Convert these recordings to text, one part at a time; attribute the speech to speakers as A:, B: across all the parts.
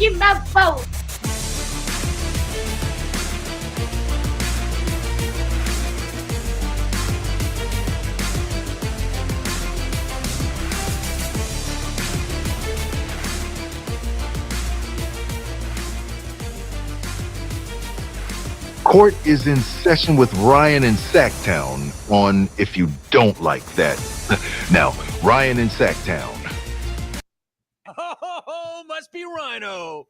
A: in my boat.
B: Court is in session with Ryan in Sacktown on If You Don't Like That. Now, Ryan in Sacktown.
C: Oh, must be Rhino.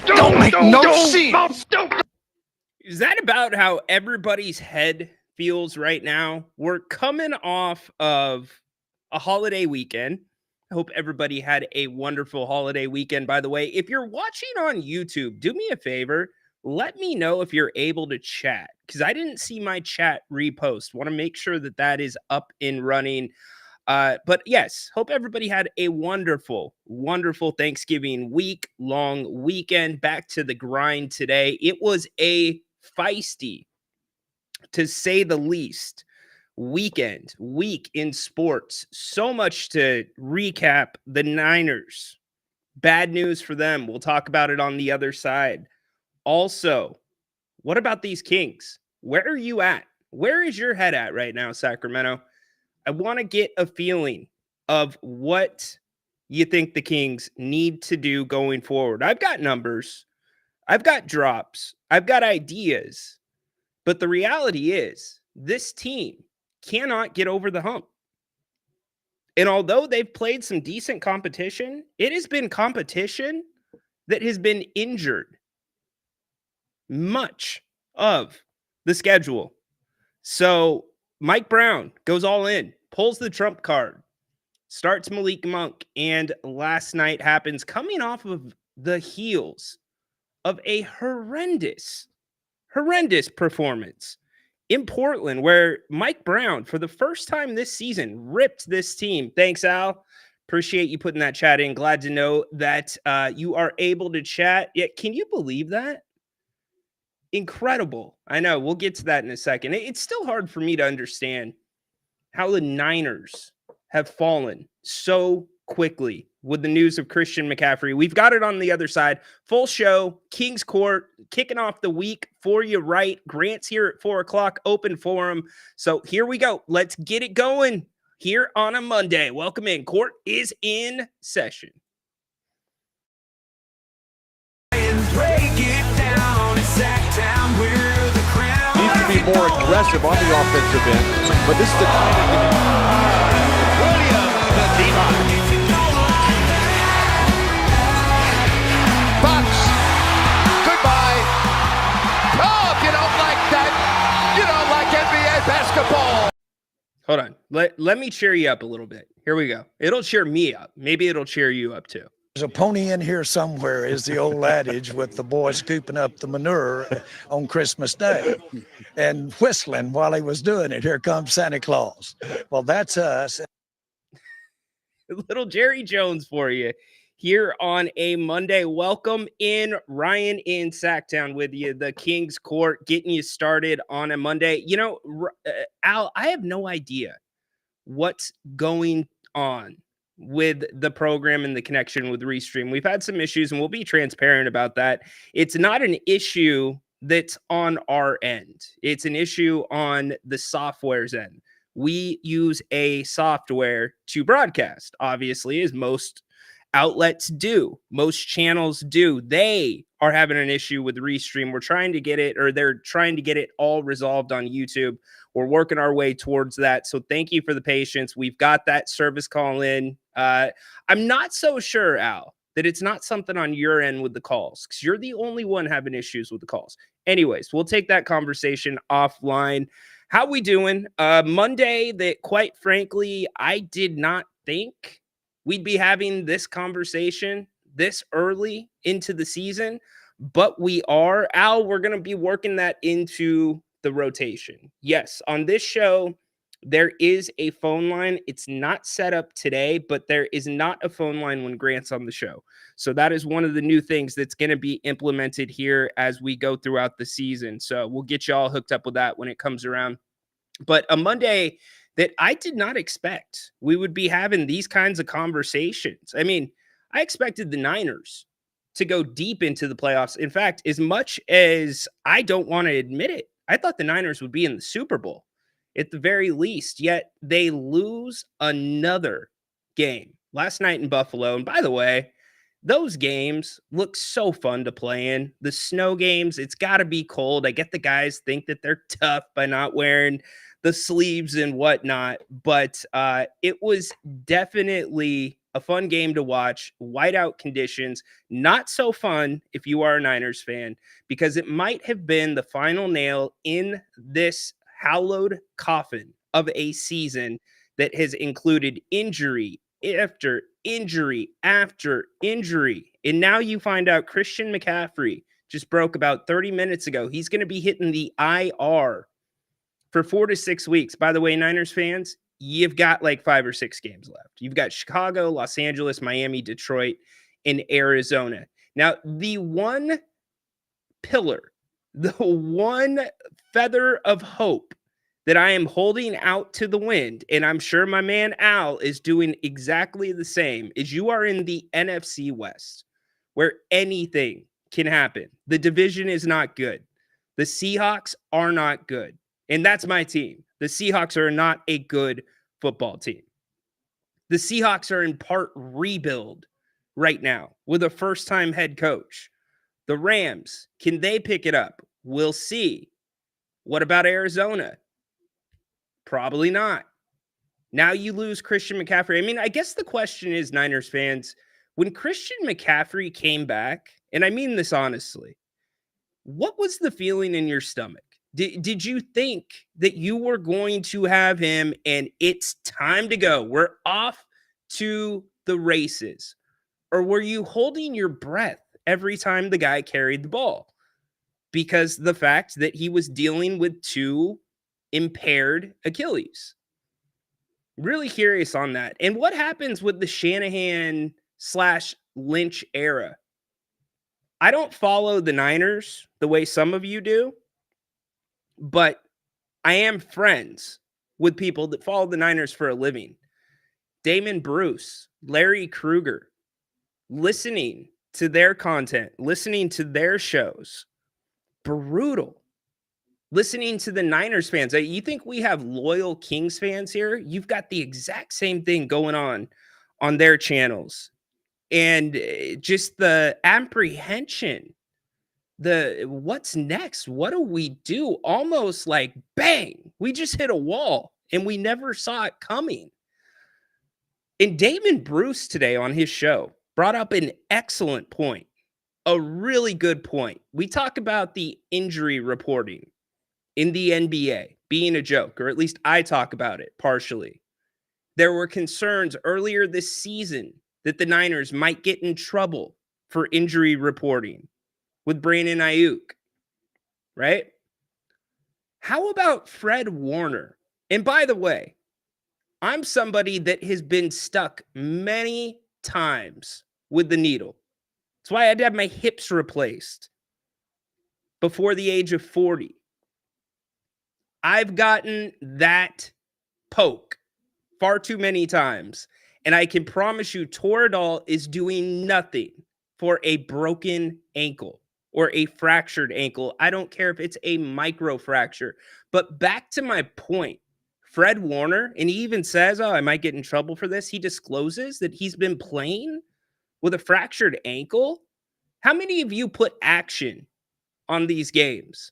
D: Don't make no sense.
E: Is that about how everybody's head feels right now? We're coming off of a holiday weekend. I hope everybody had a wonderful holiday weekend, by the way. If you're watching on YouTube, do me a favor. Let me know if you're able to chat, because I didn't see my chat repost. Want to make sure that that is up and running. But yes, hope everybody had a wonderful, wonderful Thanksgiving long weekend. Back to the grind today. It was a feisty, to say the least, week in sports. So much to recap. The Niners, bad news for them. We'll talk about it on the other side. Also, what about these Kings? Where are you at? Where is your head at right now, Sacramento? I want to get a feeling of what you think the Kings need to do going forward. I've got numbers. I've got drops. I've got ideas. But the reality is this team cannot get over the hump. And although they've played some decent competition, it has been competition that has been injured much of the schedule. So Mike Brown goes all in, pulls the trump card, starts Malik Monk, and last night happens coming off of the heels of a horrendous performance in Portland, where Mike Brown, for the first time this season, ripped this team. Thanks, Al. Appreciate you putting that chat in. Glad to know that you are able to chat. Yeah, can you believe that? Incredible. I know. We'll get to that in a second. It's still hard for me to understand how the Niners have fallen so quickly with the news of Christian McCaffrey. We've got it on the other side. Full show, Kings Court, kicking off the week for you right. Grant's here at 4 o'clock, open forum. So here we go. Let's get it going here on a Monday. Welcome in. Court is in session.
D: Needs to be more aggressive on the offensive end, but this is the time Fox, goodbye. Oh, if you don't like that, you don't like NBA basketball.
E: Hold on. Let me cheer you up a little bit. Here we go. It'll cheer me up. Maybe it'll cheer you up too.
F: There's a pony in here somewhere, is the old adage, with the boy scooping up the manure on Christmas Day and whistling while he was doing it. Here comes Santa Claus. Well, that's us.
E: Little Jerry Jones for you here on a Monday. Welcome in. Ryan in Sacktown with you, the Kings Court, getting you started on a Monday. You know, Al, I have no idea what's going on with the program and the connection with Restream. We've had some issues, and we'll be transparent about that. It's not an issue that's on our end. It's an issue on the software's end. We use a software to broadcast, obviously, as most outlets do, most channels do. They are having an issue with Restream. We're trying to get it, or they're trying to get it all resolved on YouTube. We're working our way towards that. So thank you for the patience. We've got that service call in. I'm not so sure, Al, that it's not something on your end with the calls, because you're the only one having issues with the calls. Anyways, we'll take that conversation offline. How we doing? Monday that, quite frankly, I did not think we'd be having this conversation this early into the season, but we are. Al, we're going to be working that into the rotation. Yes, on this show, There is a phone line. It's not set up today, but there is not a phone line when Grant's on the show. So that is one of the new things that's going to be implemented here as we go throughout the season. So we'll get you all hooked up with that when it comes around. But a Monday that I did not expect we would be having these kinds of conversations. I mean, I expected the Niners to go deep into the playoffs. In fact, as much as I don't want to admit it, I thought the Niners would be in the Super Bowl at the very least, yet they lose another game last night in Buffalo. And by the way, those games look so fun to play in. The snow games, it's got to be cold. I get the guys think that they're tough by not wearing the sleeves and whatnot, but it was definitely a fun game to watch. Whiteout conditions, not so fun if you are a Niners fan, because it might have been the final nail in this hallowed coffin of a season that has included injury after injury after injury. And now you find out Christian McCaffrey just broke about 30 minutes ago. He's going to be hitting the IR for 4 to 6 weeks. By the way, Niners fans, you've got like 5 or 6 games left. You've got Chicago, Los Angeles, Miami, Detroit, and Arizona. Now, the one pillar, the one feather of hope that I am holding out to the wind, and I'm sure my man Al is doing exactly the same, is you are in the NFC West, where anything can happen. The division is not good. The Seahawks are not good. And that's my team. The Seahawks are not a good football team. The Seahawks are in part rebuild right now with a first-time head coach. The Rams, can they pick it up? We'll see. What about Arizona? Probably not. Now you lose Christian McCaffrey. I mean, I guess the question is, Niners fans, when Christian McCaffrey came back, and I mean this honestly, what was the feeling in your stomach? Did you think that you were going to have him and it's time to go? We're off to the races. Or were you holding your breath every time the guy carried the ball? Because the fact that he was dealing with 2 impaired Achilles. Really curious on that. And what happens with the Shanahan / Lynch era? I don't follow the Niners the way some of you do, but I am friends with people that follow the Niners for a living. Damon Bruce, Larry Krueger, listening to their content, listening to their shows, brutal. Listening to the Niners fans. You think we have loyal Kings fans here? You've got the exact same thing going on their channels. And just the apprehension, the what's next? What do we do? Almost like bang, we just hit a wall and we never saw it coming. And Damon Bruce today on his show brought up an excellent point, a really good point. We talk about the injury reporting in the NBA being a joke, or at least I talk about it partially. There were concerns earlier this season that the Niners might get in trouble for injury reporting with Brandon Ayuk, right? How about Fred Warner? And by the way, I'm somebody that has been stuck many times with the needle. That's why I had to have my hips replaced before the age of 40. I've gotten that poke far too many times. And I can promise you, Toradol is doing nothing for a broken ankle or a fractured ankle. I don't care if it's a micro fracture. But back to my point, Fred Warner, and he even says, I might get in trouble for this. He discloses that he's been playing with a fractured ankle. How many of you put action on these games?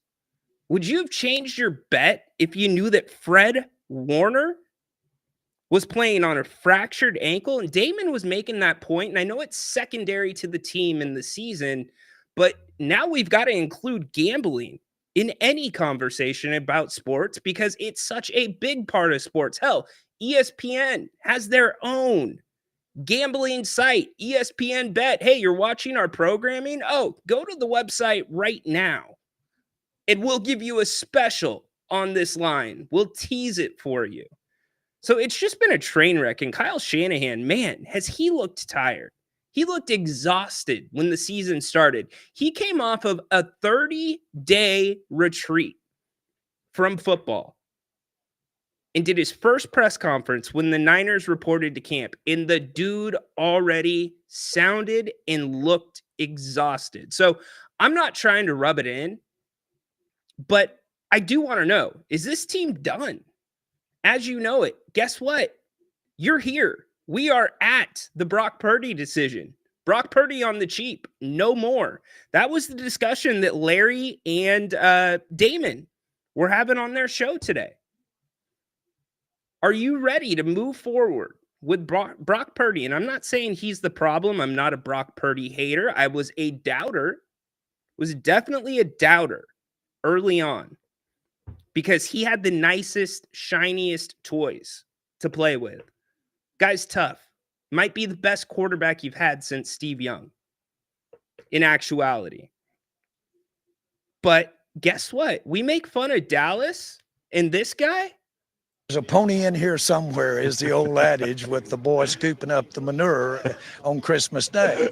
E: Would you have changed your bet if you knew that Fred Warner was playing on a fractured ankle? And Damon was making that point, and I know it's secondary to the team in the season, but now we've got to include gambling in any conversation about sports because it's such a big part of sports. Hell, ESPN has their own gambling site, ESPN Bet. Hey, you're watching our programming? Oh, go to the website right now. It will give you a special on this line. We'll tease it for you. So it's just been a train wreck. And Kyle Shanahan, man, has he looked tired? He looked exhausted when the season started. He came off of a 30-day retreat from football and did his first press conference when the Niners reported to camp. And the dude already sounded and looked exhausted. So I'm not trying to rub it in, but I do want to know, is this team done? As you know it, guess what? You're here. We are at the Brock Purdy decision. Brock Purdy on the cheap, no more. That was the discussion that Larry and Damon were having on their show today. Are you ready to move forward with Brock Purdy? And I'm not saying he's the problem. I'm not a Brock Purdy hater. I was a doubter, was definitely a doubter early on because he had the nicest, shiniest toys to play with. Guy's tough. Might be the best quarterback you've had since Steve Young, in actuality. But guess what? We make fun of Dallas, and this guy,
F: There's a pony in here somewhere, is the old adage, with the boy scooping up the manure on Christmas Day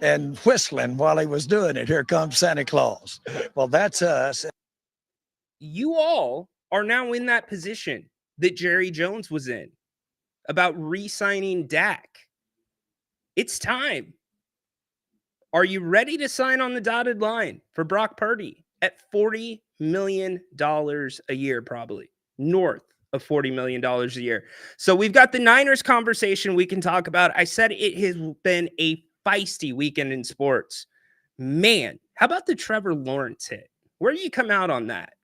F: and whistling while he was doing it. Here comes Santa Claus. Well, that's us.
E: you all are now in that position that Jerry Jones was in about re-signing Dak. It's time. Are you ready to sign on the dotted line for Brock Purdy at $40 million a year, probably north of $40 million a year? So we've got the Niners conversation we can talk about. I said it has been a feisty weekend in sports. Man, how about the Trevor Lawrence hit? Where do you come out on that?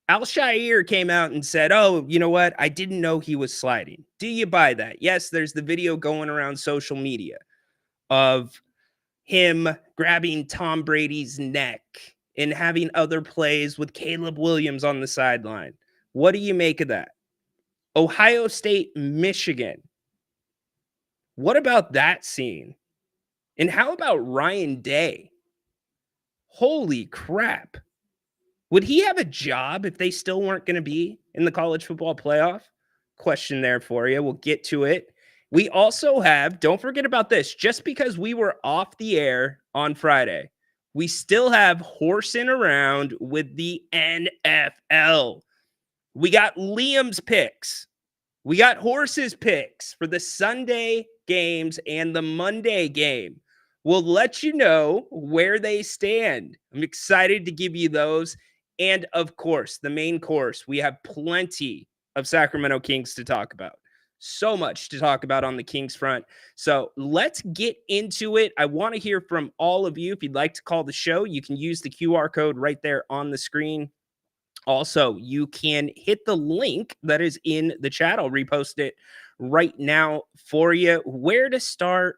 E: Al-Shaair came out and said, oh, you know what? I didn't know he was sliding. Do you buy that? Yes, there's the video going around social media of him grabbing Tom Brady's neck and having other plays with Caleb Williams on the sideline. What do you make of that? Ohio State, Michigan. What about that scene? And how about Ryan Day? Holy crap. Would he have a job if they still weren't going to be in the college football playoff? Question there for you. We'll get to it. We also have, don't forget about this, just because we were off the air on Friday, we still have horsing around with the NFL. We got Liam's picks. We got Horse's picks for the Sunday games and the Monday game. We'll let you know where they stand. I'm excited to give you those. And of course, the main course, we have plenty of Sacramento Kings to talk about. So much to talk about on the Kings front. So let's get into it. I want to hear from all of you. If you'd like to call the show, you can use the QR code right there on the screen. Also, you can hit the link that is in the chat. I'll repost it right now for you. Where to start?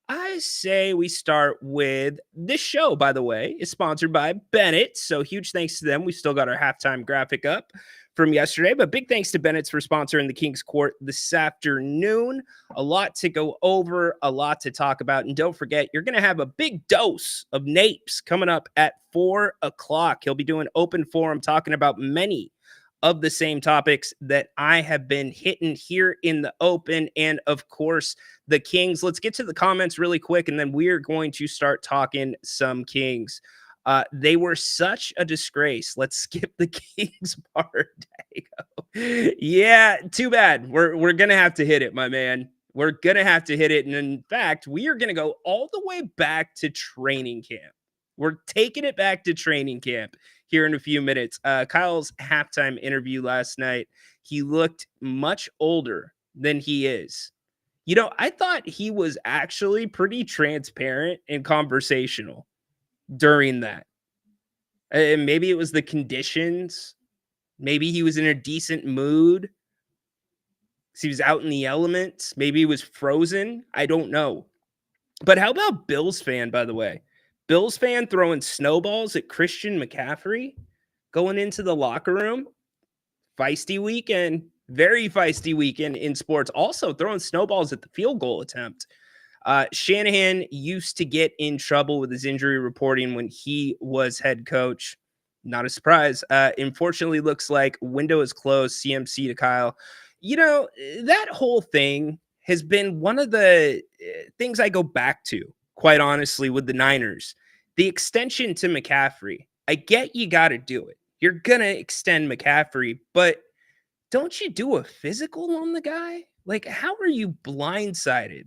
E: I say we start with this show, by the way, is sponsored by Bennett. So huge thanks to them. We still got our halftime graphic up from yesterday, but big thanks to Bennett's for sponsoring the Kings Court this afternoon. A lot to go over, a lot to talk about. And don't forget, you're going to have a big dose of Napes coming up at 4 o'clock. He'll be doing open forum, talking about many of the same topics that I have been hitting here in the open. And of course, the Kings. Let's get to the comments really quick, and then we're going to start talking some Kings. They were such a disgrace. Let's skip the Kings part. Yeah, too bad. We're going to have to hit it, my man. We're going to have to hit it. And in fact, we are going to go all the way back to training camp. We're taking it back to training camp here in a few minutes. Kyle's halftime interview last night, he looked much older than he is. You know, I thought he was actually pretty transparent and conversational during that. And maybe it was the conditions. Maybe he was in a decent mood. He was out in the elements. Maybe he was frozen. I don't know. But how about Bills fan, by the way? Bills fan throwing snowballs at Christian McCaffrey going into the locker room. Feisty weekend. Very feisty weekend in sports. Also throwing snowballs at the field goal attempt. Shanahan used to get in trouble with his injury reporting when he was head coach. not a surprise. Unfortunately, looks like window is closed. CMC to Kyle. That whole thing has been one of the things I go back to, quite honestly, with the Niners. The extension to McCaffrey. I get you got to do it. You're going to extend McCaffrey, but don't you do a physical on the guy? Like, how are you blindsided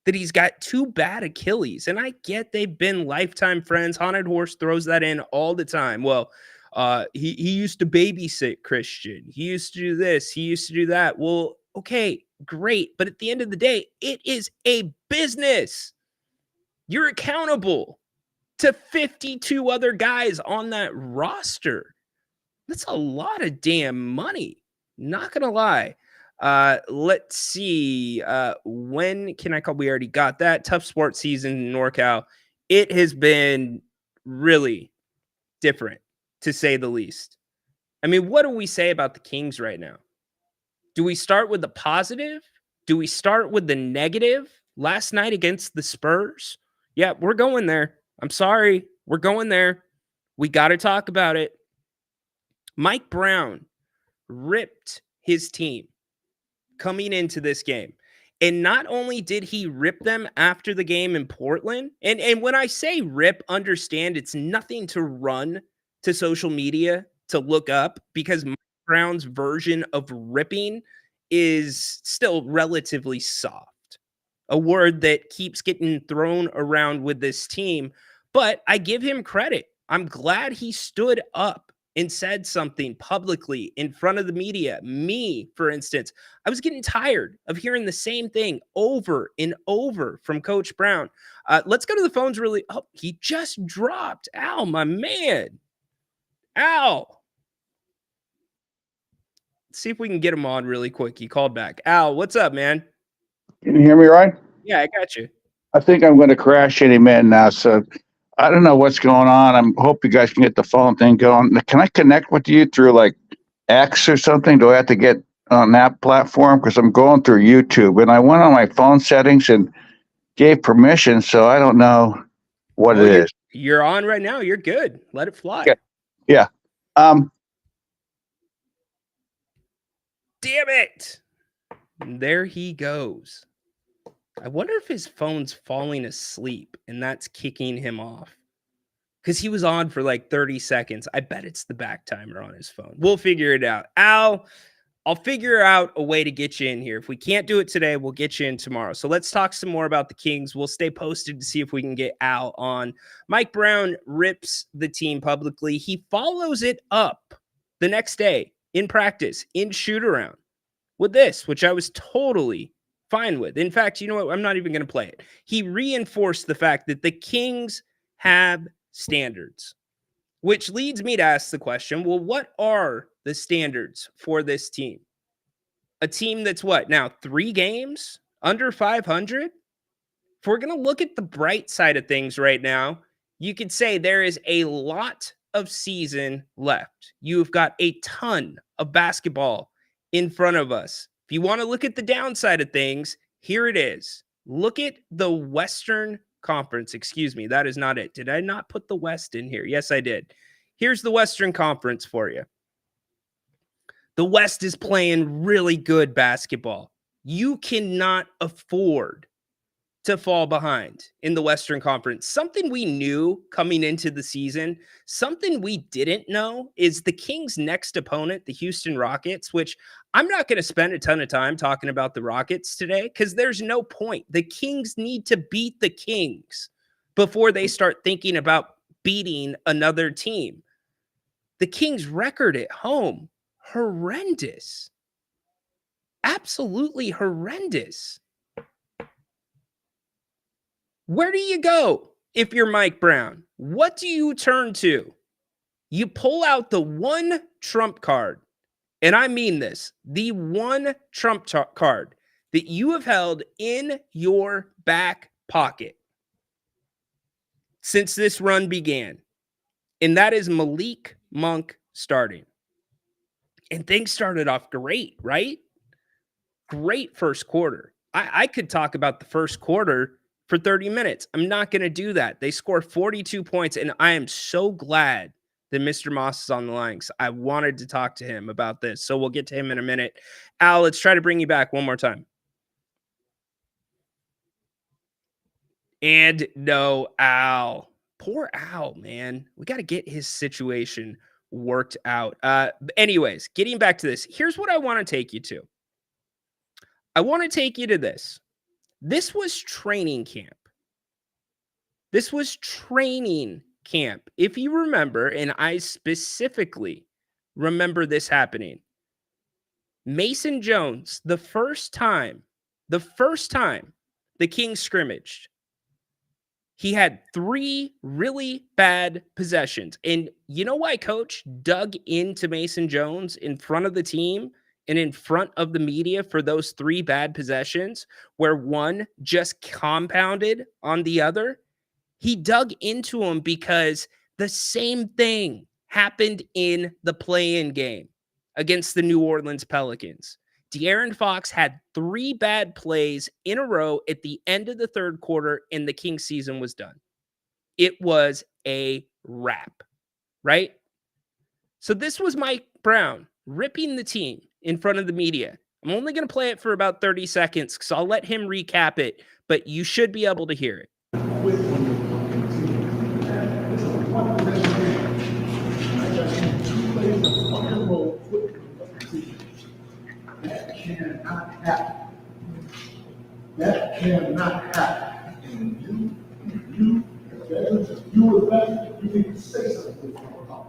E: that he's got 2 bad Achilles? And I get they've been lifetime friends. Haunted Horse throws that in all the time. Well, he used to babysit Christian. He used to do this. He used to do that. Well, okay, great. But at the end of the day, it is a business. You're accountable to 52 other guys on that roster. That's a lot of damn money. Not going to lie. Let's see. When can I call? We already got that. Tough sports season in NorCal. It has been really different, to say the least. I mean, what do we say about the Kings right now? Do we start with the positive? Do we start with the negative? Last night against the Spurs? Yeah, we're going there. I'm sorry. We're going there. We got to talk about it. Mike Brown ripped his team coming into this game. And not only did he rip them after the game in Portland, and when I say rip, understand it's nothing to run to social media to look up, because Mike Brown's version of ripping is still relatively soft. A word that keeps getting thrown around with this team, but I give him credit. I'm glad he stood up and said something publicly in front of the media. Me, for instance, I was getting tired of hearing the same thing over and over from Coach Brown. Let's go to the phones really. Oh, he just dropped. Al, my man. Al. Let's see if we can get him on really quick. He called back. Al, what's up, man?
A: Can you hear me right?
E: Yeah, I got you.
A: I think I'm going to crash any minute now. So I don't know what's going on. I hope you guys can get the phone thing going. Can I connect with you through like X or something? Do I have to get on that platform? Because I'm going through YouTube, and I went on my phone settings and gave permission. So I don't know what it is.
E: You're on right now. You're good. Let it fly.
A: Okay. Yeah.
E: Damn it. There he goes. I wonder if his phone's falling asleep and that's kicking him off. Because he was on for like 30 seconds. I bet it's the back timer on his phone. We'll figure it out. Al, I'll figure out a way to get you in here. If we can't do it today, we'll get you in tomorrow. So let's talk some more about the Kings. We'll stay posted to see if we can get Al on. Mike Brown rips the team publicly. He follows it up the next day in practice, in shoot-around, with this, which I was totally fine with. In fact, you know what? I'm not even going to play it. He reinforced the fact that the Kings have standards, which leads me to ask the question, well, what are the standards for this team? A team that's what now, 3 games under 500? If we're going to look at the bright side of things right now, you could say there is a lot of season left. You've got a ton of basketball in front of us. If you want to look at the downside of things, here it is. Look at the Western Conference. Excuse me, that is not it. Did I not put the West in here? Yes, I did. Here's the Western Conference for you. The West is playing really good basketball. You cannot afford to fall behind in the Western Conference. Something we knew coming into the season, something we didn't know is the Kings' next opponent, the Houston Rockets, which I'm not going to spend a ton of time talking about the Rockets today because there's no point. The Kings need to beat the Kings before they start thinking about beating another team. The Kings' record at home, horrendous. Absolutely horrendous. Where do you go if you're Mike Brown? What do you turn to? You pull out the one trump card, and I mean this, the one trump card that you have held in your back pocket since this run began, and that is Malik Monk starting. And things started off great, right? Great first quarter. I could talk about the first quarter for 30 minutes. I'm not going to do that. They score 42 points, and I am so glad that Mr. Moss is on the line, 'cause I wanted to talk to him about this. So we'll get to him in a minute. Al, let's try to bring you back one more time. And no, Al. Poor Al, man. We got to get his situation worked out. Anyways, getting back to this, here's what I want to take you to. I want to take you to this. This was training camp. This was training camp. If you remember, and I specifically remember this happening, Mason Jones, the first time the Kings scrimmaged, he had 3 really bad possessions. And you know why Coach dug into Mason Jones in front of the team and in front of the media for those 3 bad possessions, where one just compounded on the other? He dug into him because the same thing happened in the play-in game against the New Orleans Pelicans. De'Aaron Fox had 3 bad plays in a row at the end of the third quarter, and the Kings season was done. It was a wrap, right? So this was Mike Brown ripping the team in front of the media. I'm only going to play it for about 30 seconds because I'll let him recap it, but you should be able to hear it.
G: That cannot happen. That cannot happen. And you as veterans, you need to say something to your mouth.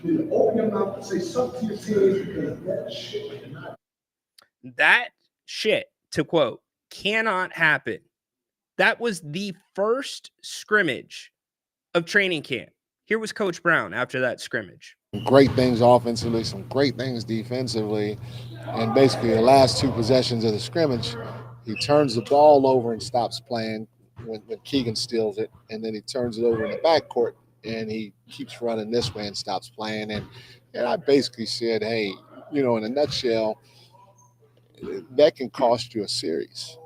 G: You need to open your mouth and say something to your teams, because that shit cannot.
E: That shit, to quote, cannot happen. That was the first scrimmage of training camp. Here was Coach Brown after that scrimmage.
H: Great things offensively, some great things defensively, and basically the last 2 possessions of the scrimmage, he turns the ball over and stops playing when Keegan steals it, and then he turns it over in the backcourt and he keeps running this way and stops playing. And I basically said, hey, in a nutshell, that can cost you a series.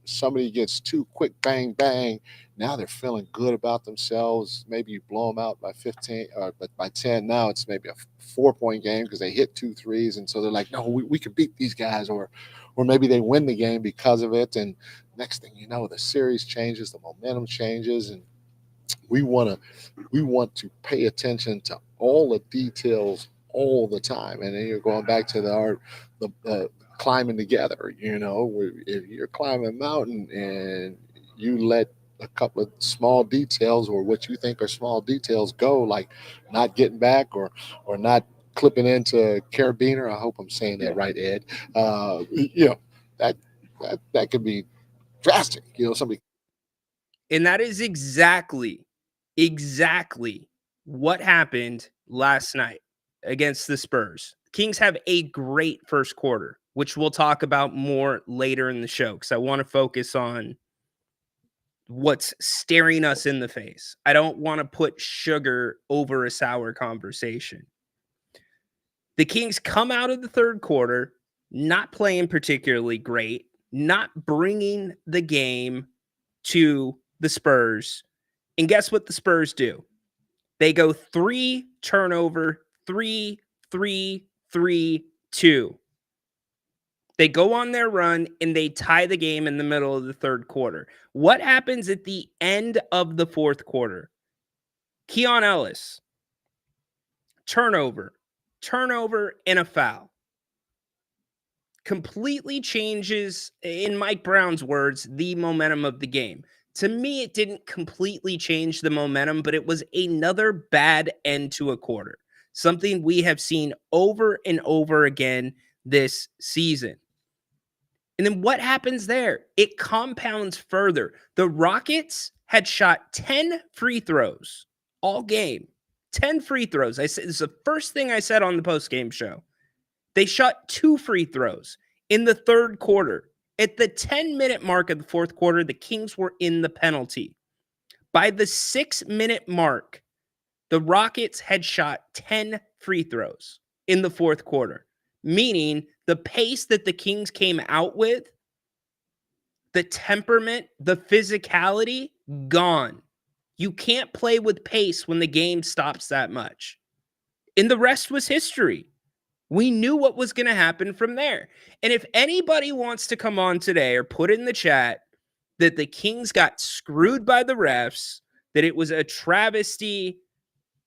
H: Somebody gets 2 quick bang bang. Now they're feeling good about themselves. Maybe you blow them out by 15, but by 10 now it's maybe a 4-point game because they hit 2 threes, and so they're like, no, we can beat these guys, or maybe they win the game because of it. And next thing you know, the series changes, the momentum changes, and we want to pay attention to all the details all the time. And then you're going back to the climbing together. If you're climbing a mountain and you let a couple of small details, or what you think are small details, go, like not getting back or not clipping into carabiner. I hope I'm saying that right, Ed. That could be drastic. Somebody.
E: And that is exactly what happened last night against the Spurs. Kings have a great first quarter, which we'll talk about more later in the show, because I want to focus on what's staring us in the face. I don't want to put sugar over a sour conversation. The Kings come out of the third quarter not playing particularly great, not bringing the game to the Spurs. And guess what the Spurs do? They go 3 turnover, 3, 3, 3, 2. They go on their run and they tie the game in the middle of the third quarter. What happens at the end of the fourth quarter? Keon Ellis, turnover, and a foul. Completely changes, in Mike Brown's words, the momentum of the game. To me, it didn't completely change the momentum, but it was another bad end to a quarter. Something we have seen over and over again this season. And then what happens there? It compounds further. The Rockets had shot 10 free throws all game. 10 free throws. I said, this is the first thing I said on the postgame show. They shot 2 free throws in the third quarter. At the 10-minute mark of the fourth quarter, the Kings were in the penalty. By the 6-minute mark, the Rockets had shot 10 free throws in the fourth quarter, meaning the pace that the Kings came out with, the temperament, the physicality, gone. You can't play with pace when the game stops that much. And the rest was history. We knew what was going to happen from there. And if anybody wants to come on today or put in the chat that the Kings got screwed by the refs, that it was a travesty,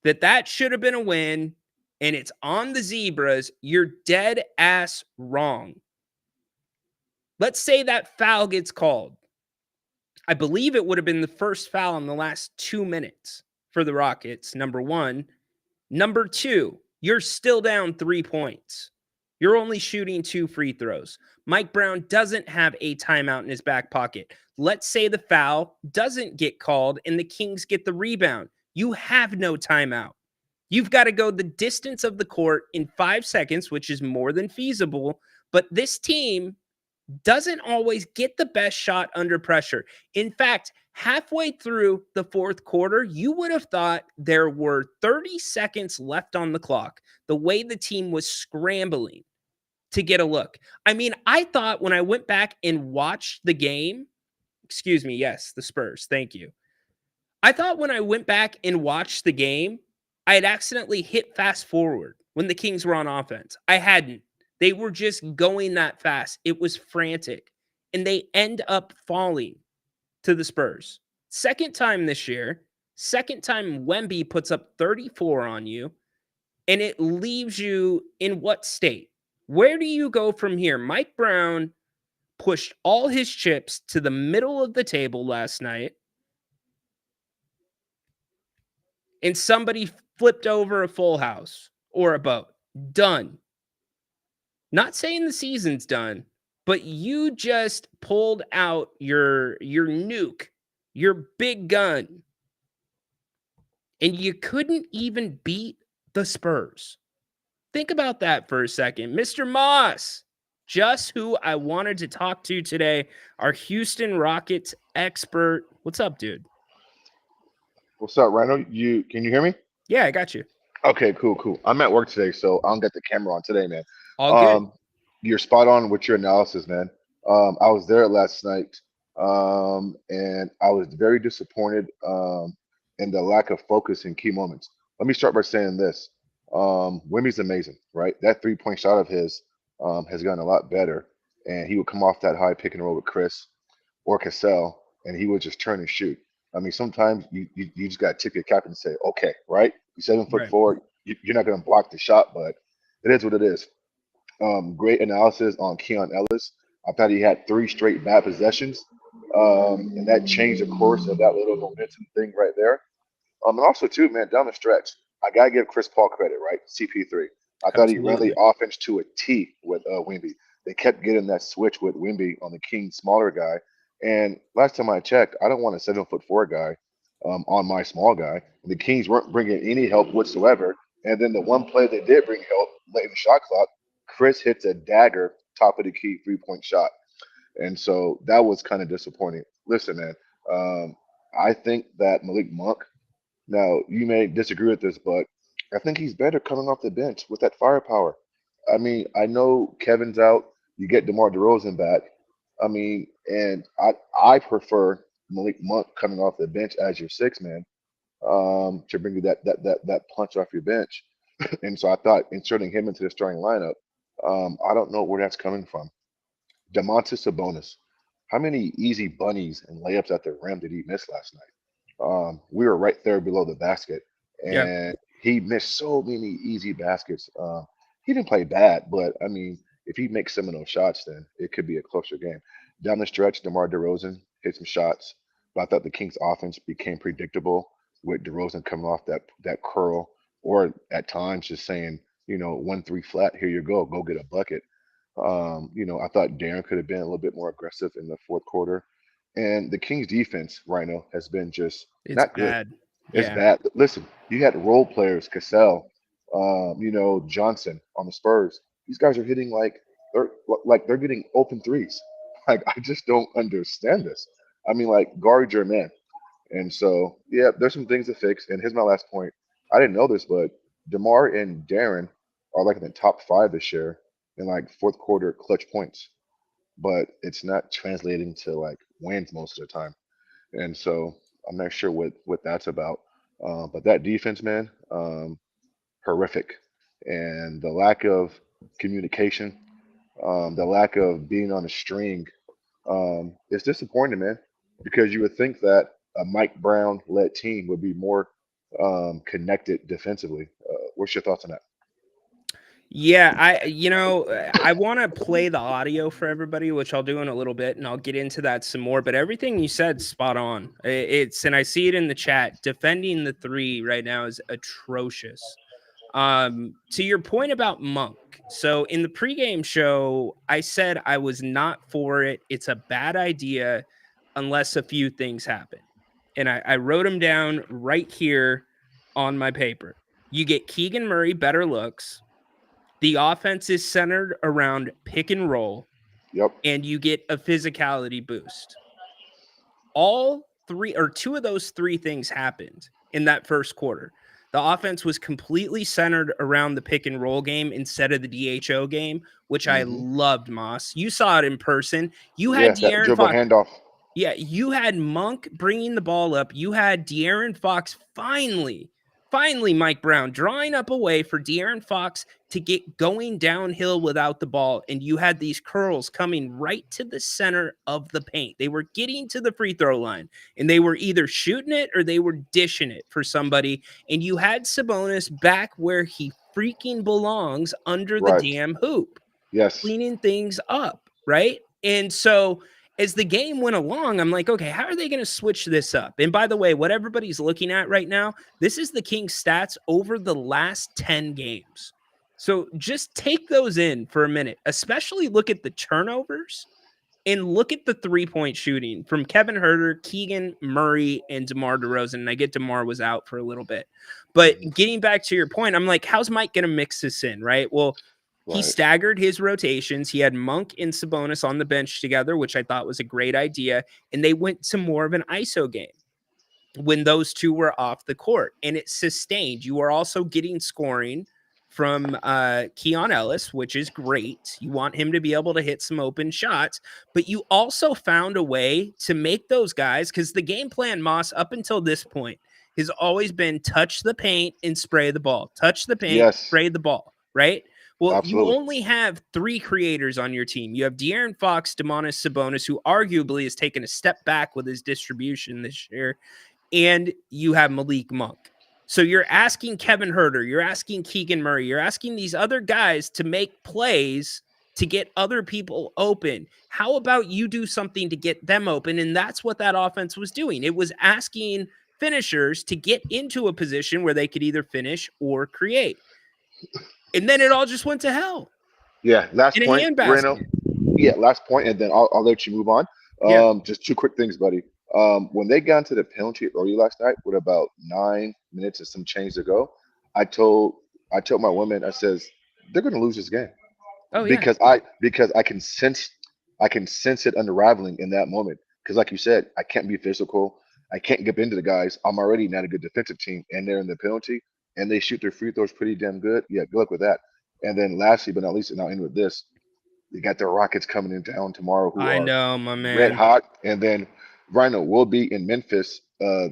E: that should have been a win, and it's on the Zebras, you're dead ass wrong. Let's say that foul gets called. I believe it would have been the first foul in the last 2 minutes for the Rockets, number one. Number two, you're still down 3 points. You're only shooting 2 free throws. Mike Brown doesn't have a timeout in his back pocket. Let's say the foul doesn't get called and the Kings get the rebound. You have no timeout. You've got to go the distance of the court in 5 seconds, which is more than feasible. But this team doesn't always get the best shot under pressure. In fact, halfway through the fourth quarter, you would have thought there were 30 seconds left on the clock, the way the team was scrambling to get a look. I mean, I thought when I went back and watched the game, excuse me, yes, the Spurs, thank you. I thought when I went back and watched the game, I had accidentally hit fast forward when the Kings were on offense. I hadn't. They were just going that fast. It was frantic. And they end up falling to the Spurs. Second time this year. Second time Wemby puts up 34 on you. And it leaves you in what state? Where do you go from here? Mike Brown pushed all his chips to the middle of the table last night. And somebody flipped over a full house or a boat. Done. Not saying the season's done, but you just pulled out your nuke, your big gun, and you couldn't even beat the Spurs. Think about that for a second. Mr. Moss, just who I wanted to talk to today, our Houston Rockets expert. What's up, dude?
I: What's up, Rhino? Can you hear me?
E: Yeah, I got you.
I: Okay, cool. I'm at work today, so I don't get the camera on today, man.
E: All good.
I: You're spot on with your analysis, man. I was there last night, and I was very disappointed in the lack of focus in key moments. Let me start by saying this. Wemby's amazing, right? That 3-point shot of his has gotten a lot better, and he would come off that high pick and roll with Chris or Cassell, and he would just turn and shoot. I mean, sometimes you just got to tip your cap and say, okay, right? You're 7'4", you're not going to block the shot, but it is what it is. Great analysis on Keon Ellis. I thought he had 3 straight bad possessions, and that changed the course of that little momentum thing right there. And also, too, man, down the stretch, I got to give Chris Paul credit, right? CP3. I thought he ran the offense to a T with Wemby. They kept getting that switch with Wemby on the Kings smaller guy. And last time I checked, I don't want a 7'4" guy on my small guy. And the Kings weren't bringing any help whatsoever. And then the one play they did bring help late in the shot clock, Chris hits a dagger, top of the key 3-point shot. And so that was kind of disappointing. Listen, man, I think that Malik Monk, now you may disagree with this, but I think he's better coming off the bench with that firepower. I mean, I know Kevin's out. You get DeMar DeRozan back. I mean, and I prefer Malik Monk coming off the bench as your 6 man to bring you that punch off your bench. And so I thought inserting him into the starting lineup, I don't know where that's coming from. Domantas Sabonis, how many easy bunnies and layups at the rim did he miss last night? We were right there below the basket, and he missed so many easy baskets. He didn't play bad, but I mean, if he makes some of those shots, then it could be a closer game. Down the stretch, DeMar DeRozan hit some shots, but I thought the Kings' offense became predictable with DeRozan coming off that curl, or at times just saying, 1-3 flat, here you go get a bucket. I thought Darren could have been a little bit more aggressive in the fourth quarter. And the Kings defense, Rhino, has been just not
E: bad.
I: good. It's bad. Listen, you had role players, Cassell, Johnson on the Spurs. These guys are hitting like they're getting open threes. Like, I just don't understand this. I mean, like, guard your man. And so, yeah, there's some things to fix. And here's my last point. I didn't know this, but DeMar and Darren are like in the top 5 this year in like fourth quarter clutch points, but it's not translating to like wins most of the time. And so I'm not sure what that's about. But that defense, man, horrific, and the lack of communication, the lack of being on a string, it's disappointing, man, because you would think that a Mike Brown led team would be more connected defensively. What's your thoughts on that?
E: Yeah, I want to play the audio for everybody, which I'll do in a little bit, and I'll get into that some more. But everything you said, spot on. And I see it in the chat. Defending the three right now is atrocious. To your point about Monk. So in the pregame show, I said I was not for it. It's a bad idea unless a few things happen. And I wrote them down right here on my paper. You get Keegan Murray better looks. The offense is centered around pick and roll,
I: Yep.
E: and you get a physicality boost. All three or two of those three things happened in that first quarter. The offense was completely centered around the pick and roll game instead of the DHO game, which I
I: Hmm.
E: loved, Moss. You saw it in person. You had
I: Yeah, that
E: De'Aaron
I: dribble
E: Fox.
I: handoff.
E: Yeah, you had Monk bringing the ball up. You had De'Aaron Fox finally, Mike Brown drawing up a way for De'Aaron Fox to get going downhill without the ball. And you had these curls coming right to the center of the paint. They were getting to the free throw line, and they were either shooting it or they were dishing it for somebody. And you had Sabonis back where he freaking belongs, under the
I: Right.
E: damn hoop,
I: Yes.
E: cleaning things up, right? And so as the game went along, I'm like, okay, how are they going to switch this up? And by the way, what everybody's looking at right now, this is the Kings stats over the last 10 games. So just take those in for a minute, especially look at the turnovers and look at the 3-point shooting from Kevin Huerter, Keegan Murray, and DeMar DeRozan. And I get DeMar was out for a little bit. But getting back to your point, I'm like, how's Mike going to mix this in, right? Well, he
I: Right.
E: staggered his rotations. He had Monk and Sabonis on the bench together, which I thought was a great idea. And they went to more of an ISO game when those two were off the court. And it sustained. You are also getting scoring from Keon Ellis, which is great. You want him to be able to hit some open shots. But you also found a way to make those guys, because the game plan, Moss, up until this point, has always been touch the paint and spray the ball. Touch the paint,
I: Yes.
E: spray the ball, right? Well, you
I: Absolutely.
E: only have three creators on your team. You have De'Aaron Fox, Domantas Sabonis, who arguably has taken a step back with his distribution this year, and you have Malik Monk. So you're asking Kevin Huerter, you're asking Keegan Murray, you're asking these other guys to make plays to get other people open. How about you do something to get them open? And that's what that offense was doing. It was asking finishers to get into a position where they could either finish or create. And then it all just went to hell
I: Yeah. Last
E: in a
I: point, Reno.
E: handbasket.
I: Yeah, last point, and then I'll let you move on.
E: Yeah.
I: Just two quick things, buddy. When they got into the penalty early last night with about 9 minutes and some change to go, I told my women, I says they're going to lose this game
E: Oh, yeah.
I: because I can sense it unraveling in that moment. Because like you said, I can't be physical. I can't get into the guys. I'm already not a good defensive team, and they're in the penalty, and they shoot their free throws pretty damn good. Yeah, good luck with that. And then lastly, but not least, and I'll end with this. You got the Rockets coming in town tomorrow, who
E: I
I: are
E: know, my
I: red
E: man.
I: hot, and then Rhino will be in Memphis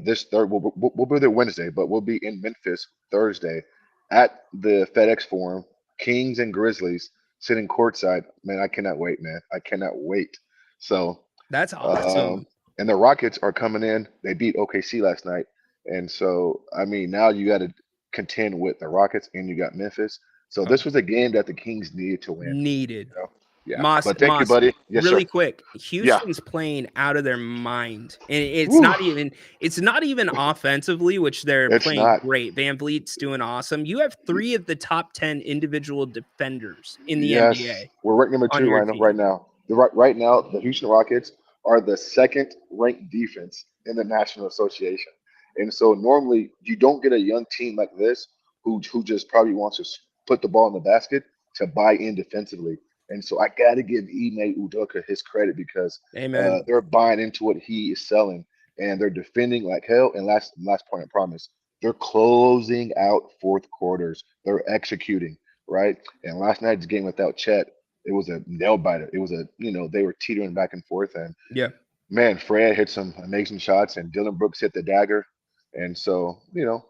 I: this third. We'll be there Wednesday, but we'll be in Memphis Thursday at the FedEx Forum. Kings and Grizzlies sitting courtside. Man, I cannot wait, man. I cannot wait. So,
E: That's awesome.
I: and the Rockets are coming in. They beat OKC last night, and so I mean now you got to contend with the Rockets, and you got Memphis. So
E: Oh,
I: this was a game that the Kings needed to win.
E: needed.
I: You know? Yeah,
E: Moss,
I: but thank you, buddy. Yes,
E: really
I: sir.
E: quick.
I: Yeah.
E: Houston's playing out of their mind. And it's
I: Whew.
E: not even offensively, which they're
I: It's
E: playing
I: not.
E: great. Van Vliet's doing awesome. You have 3 of the top 10 individual defenders in the
I: Yes,
E: NBA
I: we're ranked number
E: on
I: 2
E: your
I: right now.
E: team.
I: Right now, right now, the Houston Rockets are the second ranked defense in the National Association, and so normally you don't get a young team like this who just probably wants to put the ball in the basket to buy in defensively. And so I got to give Ime Udoka his credit because
E: Amen.
I: they're buying into what he is selling, and they're defending like hell. And last point, I promise, they're closing out fourth quarters. They're executing right. And last night's game without Chet, it was a nail biter. It was they were teetering back and forth, and
E: Yeah.
I: man, Fred hit some amazing shots, and Dylan Brooks hit the dagger, and so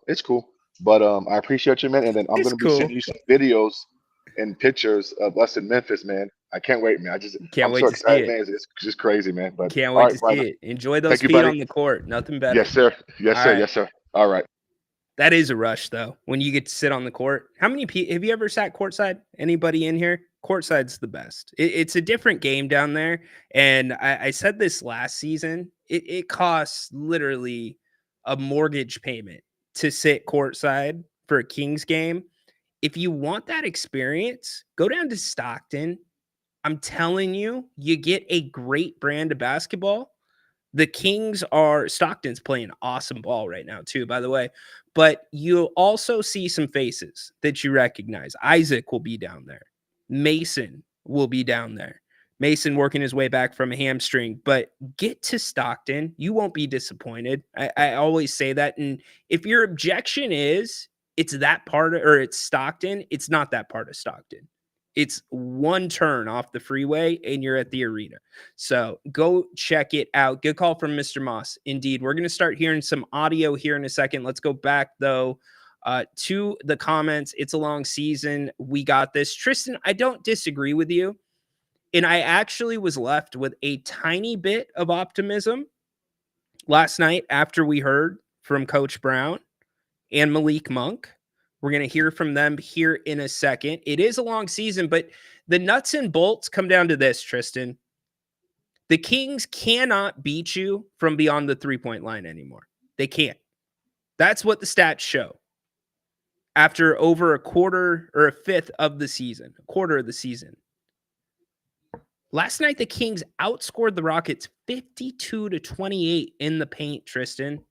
I: it's cool. But I appreciate you, man. And then I'm
E: It's
I: gonna be
E: cool.
I: sending you some videos and pictures of us in Memphis, man. I can't wait, man.
E: Can't
I: I'm
E: wait
I: so
E: to see
I: excited,
E: it.
I: man. It's just crazy, man. But
E: Can't
I: all
E: wait
I: right,
E: to see
I: Brian.
E: it. Enjoy those
I: Thank you,
E: feet
I: buddy.
E: on the court. Nothing better.
I: Yes, sir. Yes,
E: All
I: sir.
E: right.
I: Yes, sir. All right.
E: That is a rush, though, when you get to sit on the court. How many people have you ever sat courtside? Anybody in here? Courtside's the best. It's a different game down there. And I said this last season. It costs literally a mortgage payment to sit courtside for a Kings game. If you want that experience, go down to Stockton. I'm telling you, you get a great brand of basketball. The Kings are Stockton's playing awesome ball right now, too, by the way. But you'll also see some faces that you recognize. Isaac will be down there. Mason will be down there. Mason working his way back from a hamstring. But get to Stockton. You won't be disappointed. I always say that. And if your objection is it's that part of, or it's Stockton, it's not that part of Stockton. It's one turn off the freeway and you're at the arena. So go check it out. Good call from Mr. Moss. Indeed. We're going to start hearing some audio here in a second. Let's go back, though, to the comments. It's a long season. We got this. Tristan, I don't disagree with you. And I actually was left with a tiny bit of optimism last night after we heard from Coach Brown and Malik Monk. We're going to hear from them here in a second. It is a long season, but the nuts and bolts come down to this, Tristan. The Kings cannot beat you from beyond the three-point line anymore. They can't. That's what the stats show. After over a quarter or a fifth of the season, a quarter of the season. Last night, the Kings outscored the Rockets 52-28 in the paint, Tristan.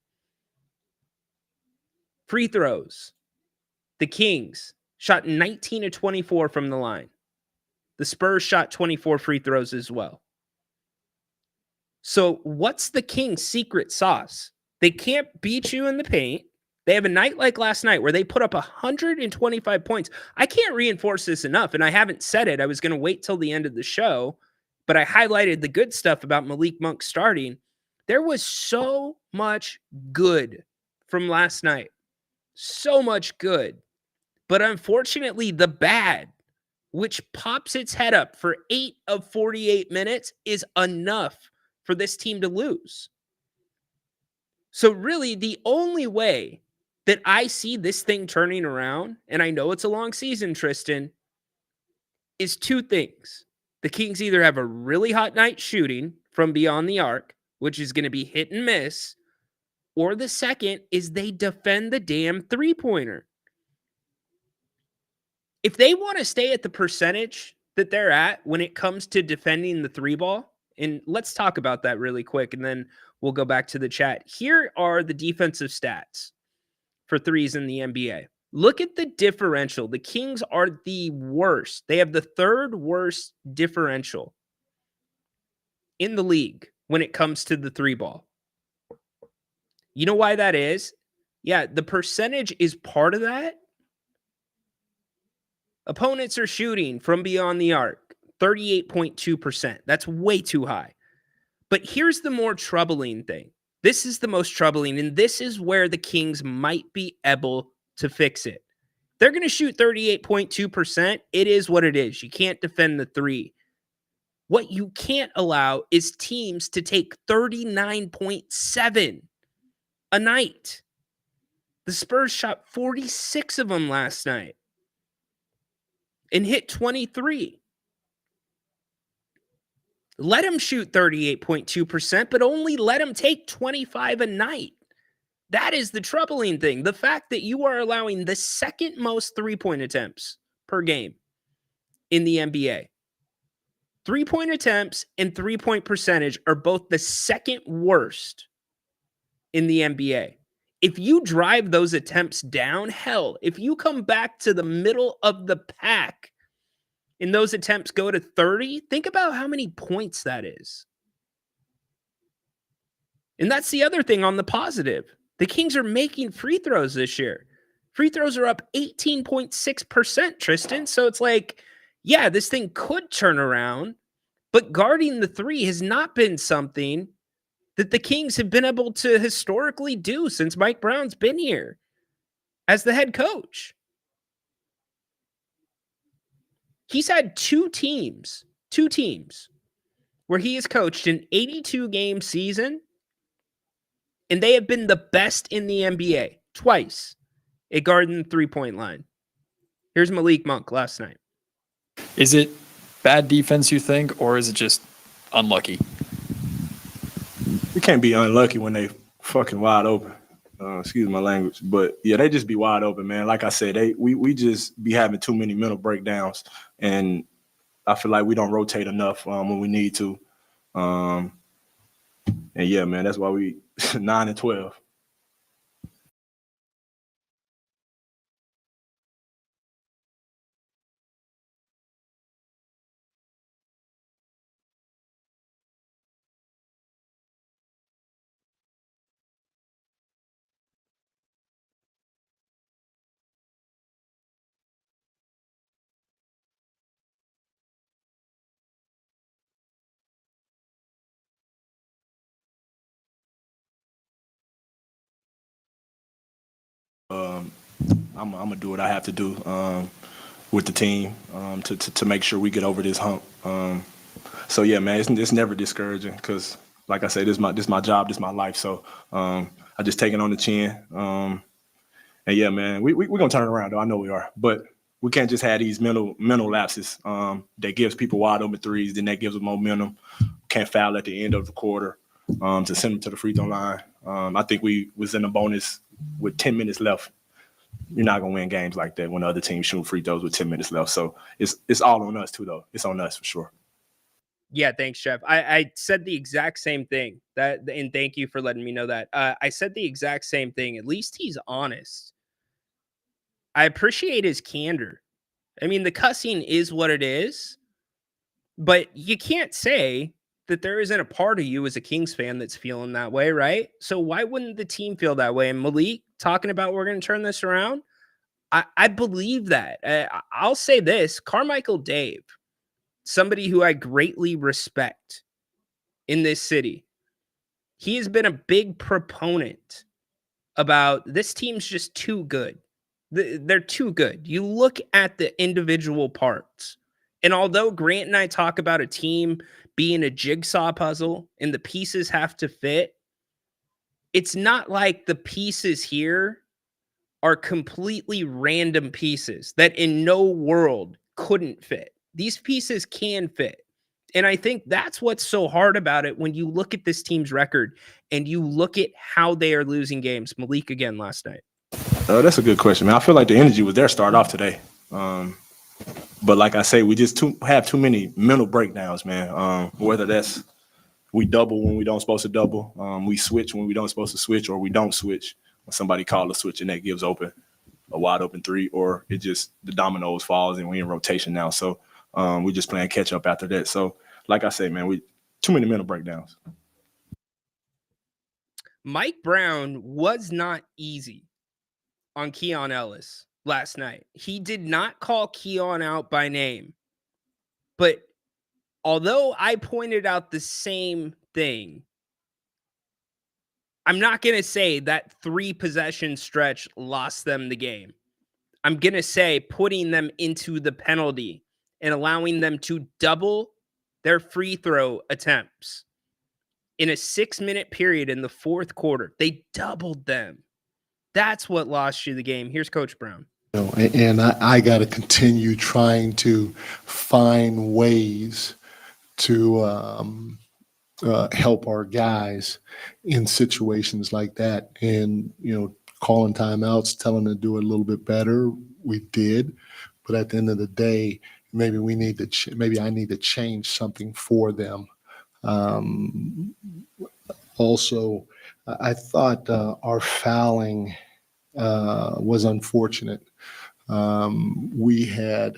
E: Free throws. The Kings shot 19-24 from the line. The Spurs shot 24 free throws as well. So what's the Kings' secret sauce? They can't beat you in the paint. They have a night like last night where they put up 125 points. I can't reinforce this enough, and I haven't said it. I was going to wait till the end of the show, but I highlighted the good stuff about Malik Monk starting. There was so much good from last night. So much good. But unfortunately, the bad, which pops its head up for 8 of 48 minutes, is enough for this team to lose. So really, the only way that I see this thing turning around, and I know it's a long season, Tristan, is two things. The Kings either have a really hot night shooting from beyond the arc, which is going to be hit and miss, or the second is they defend the damn three-pointer. If they want to stay at the percentage that they're at when it comes to defending the three ball, and let's talk about that really quick, and then we'll go back to the chat. Here are the defensive stats for threes in the NBA. Look at the differential. The Kings are the worst. They have the third worst differential in the league when it comes to the three ball. You know why that is? Yeah, the percentage is part of that. Opponents are shooting from beyond the arc, 38.2%. That's way too high. But here's the more troubling thing. This is the most troubling, and this is where the Kings might be able to fix it. They're going to shoot 38.2%. It is what it is. You can't defend the three. What you can't allow is teams to take 39.7 a night. The Spurs shot 46 of them last night and hit 23. Let them shoot 38.2%, but only let them take 25 a night. That is the troubling thing. The fact that you are allowing the second most three-point attempts per game in the NBA. Three-point attempts and three-point percentage are both the second worst in the NBA. If you drive those attempts down, hell, if you come back to the middle of the pack and those attempts go to 30, think about how many points that is. And that's the other thing on the positive. The Kings are making free throws this year. Free throws are up 18.6%, Tristan. So it's like, yeah, this thing could turn around, but guarding the three has not been something that the Kings have been able to historically do since Mike Brown's been here as the head coach. He's had two teams where he has coached an 82-game season, and they have been the best in the NBA twice at guarding the three-point line. Here's Malik Monk last night.
J: Is it bad defense, you think, or is it just unlucky?
K: You can't be unlucky when they fucking wide open. Excuse my language. But, yeah, they just be wide open, man. Like I said, we just be having too many mental breakdowns, and I feel like we don't rotate enough when we need to. And, yeah, man, that's why we 9-12. I'm gonna do what I have to do with the team to make sure we get over this hump. So yeah, man, it's never discouraging because, like I said, this is my job, this is my life. So I just take it on the chin. And yeah, man, we're gonna turn it around though. I know we are, but we can't just have these mental lapses that gives people wide open threes, then that gives them momentum. Can't foul at the end of the quarter to send them to the free throw line. I think we was in a bonus with 10 minutes left. You're not gonna win games like that when the other team shoot free throws with 10 minutes left. So it's all on us too, though. It's on us for sure.
E: Yeah, thanks, Jeff. I said the exact same thing. And thank you for letting me know that. I said the exact same thing. At least he's honest. I appreciate his candor. I mean, the cussing is what it is, but you can't say that there isn't a part of you as a Kings fan that's feeling that way, right? So why wouldn't the team feel that way? And Malik talking about we're going to turn this around, I believe that. I'll say this, Carmichael Dave, somebody who I greatly respect in this city, he has been a big proponent about this team's just too good. They're too good. You look at the individual parts. And although Grant and I talk about a team being a jigsaw puzzle and the pieces have to fit, it's not like the pieces here are completely random pieces that in no world couldn't fit. These pieces can fit. And I think that's what's so hard about it when you look at this team's record and you look at how they are losing games. Malik again last night.
K: That's a good question, man. I feel like the energy was there start off today. But like I say, we just have too many mental breakdowns, man. Whether that's we double when we don't supposed to double, we switch when we don't supposed to switch, or we don't switch when somebody calls a switch and that gives open a wide open three, or it just the dominoes falls and we in rotation now. So we're just playing catch up after that. So like I say, man, we too many mental breakdowns.
E: Mike Brown was not easy on Keon Ellis last night. He did not call Keon out by name. But although I pointed out the same thing, I'm not going to say that 3 possession stretch lost them the game. I'm going to say putting them into the penalty and allowing them to double their free throw attempts in a 6-minute period in the fourth quarter. They doubled them. That's what lost you the game. Here's Coach Brown.
H: And I got to continue trying to find ways to help our guys in situations like that. And, calling timeouts, telling them to do it a little bit better. We did. But at the end of the day, maybe we need to, maybe I need to change something for them. Also, I thought our fouling was unfortunate. We had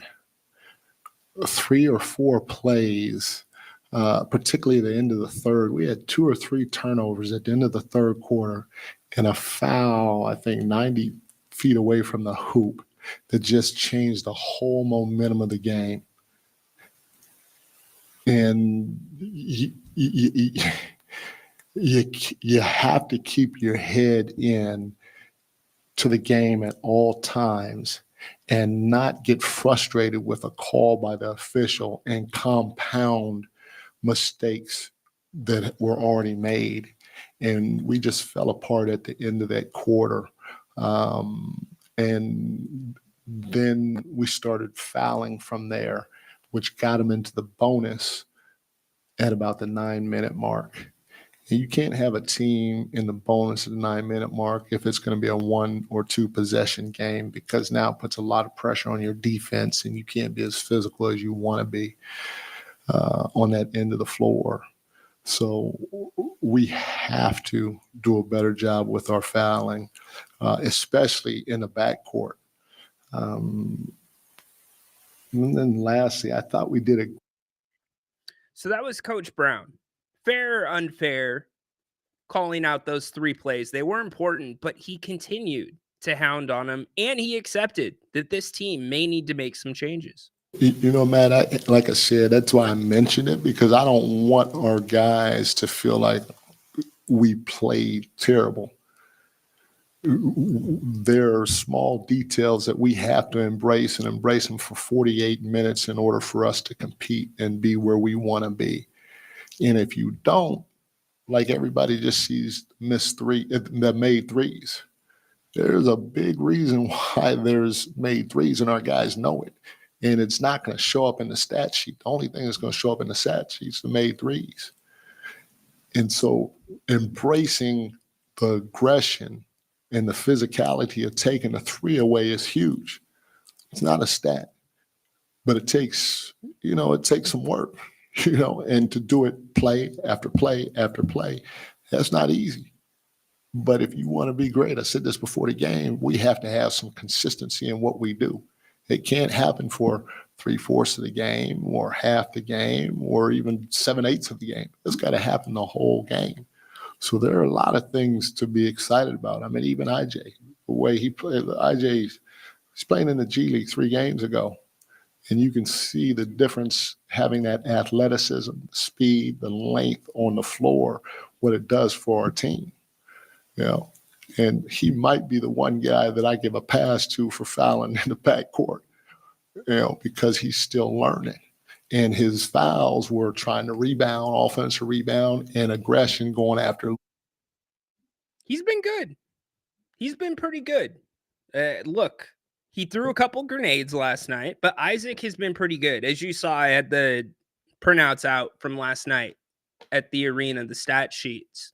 H: 3 or 4 plays, particularly at the end of the third. We had 2 or 3 turnovers at the end of the third quarter and a foul, I think 90 feet away from the hoop, that just changed the whole momentum of the game. And you have to keep your head in to the game at all times and not get frustrated with a call by the official and compound mistakes that were already made. And we just fell apart at the end of that quarter. And then we started fouling from there, which got them into the bonus at about the 9-minute mark. And you can't have a team in the bonus at the 9-minute mark if it's going to be a 1 or 2 possession game, because now it puts a lot of pressure on your defense and you can't be as physical as you want to be on that end of the floor. So we have to do a better job with our fouling, especially in the backcourt. And then lastly, I thought we did a.
E: So that was Coach Brown. Fair or unfair, calling out those 3 plays. They were important, but he continued to hound on them, and he accepted that this team may need to make some changes.
H: You know, Matt, like I said, that's why I mentioned it, because I don't want our guys to feel like we played terrible. There are small details that we have to embrace and embrace them for 48 minutes in order for us to compete and be where we want to be. And if you don't, like everybody just sees missed that made threes. There's a big reason why there's made threes, and our guys know it. And it's not going to show up in the stat sheet. The only thing that's going to show up in the stat sheet is the made threes. And so embracing the aggression and the physicality of taking a 3 away is huge. It's not a stat, but it takes some work, and to do it play after play after play, that's not easy. But if you want to be great, I said this before the game, we have to have some consistency in what we do. It can't happen for 3/4 of the game or half the game or even 7/8 of the game. It's got to happen the whole game. So there are a lot of things to be excited about. I mean, even IJ, the way he played, he's playing in the G League 3 games ago. And you can see the difference having that athleticism, speed, the length on the floor, what it does for our team. And he might be the one guy that I give a pass to for fouling in the backcourt, because he's still learning. And his fouls were trying to rebound, offensive rebound, and aggression going after.
E: He's been good. He's been pretty good. Look, he threw a couple grenades last night, but Isaac has been pretty good. As you saw, I had the printouts out from last night at the arena, the stat sheets.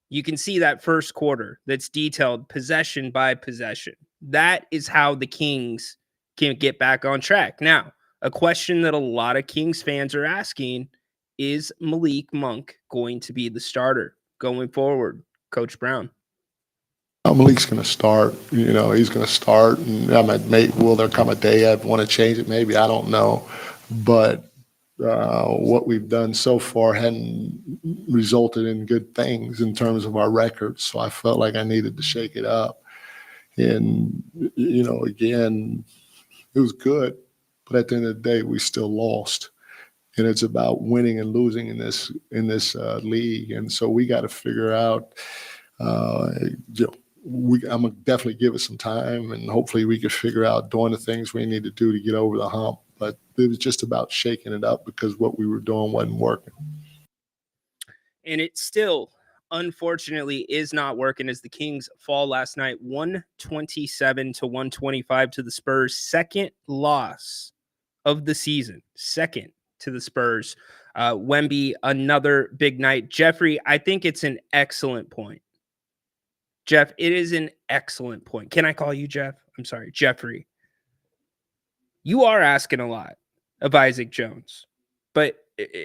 E: You can see that first quarter that's detailed possession by possession. That is how the Kings can get back on track. Now, a question that a lot of Kings fans are asking, is Malik Monk going to be the starter going forward, Coach Brown?
H: Malik's going to start. He's going to start. And will there come a day I want to change it? Maybe. I don't know. But what we've done so far hadn't resulted in good things in terms of our records. So I felt like I needed to shake it up. And, again, it was good. But at the end of the day, we still lost. And it's about winning and losing in this league. And so we got to figure out, I'm going to definitely give it some time, and hopefully we can figure out doing the things we need to do to get over the hump. But it was just about shaking it up because what we were doing wasn't working.
E: And it still, unfortunately, is not working as the Kings fall last night 127-125 to the Spurs. Second loss of the season. Second to the Spurs. Wemby, another big night. Jeffrey, I think it's an excellent point. Jeff, it is an excellent point. Can I call you Jeff? I'm sorry, Jeffrey. You are asking a lot of Isaac Jones. But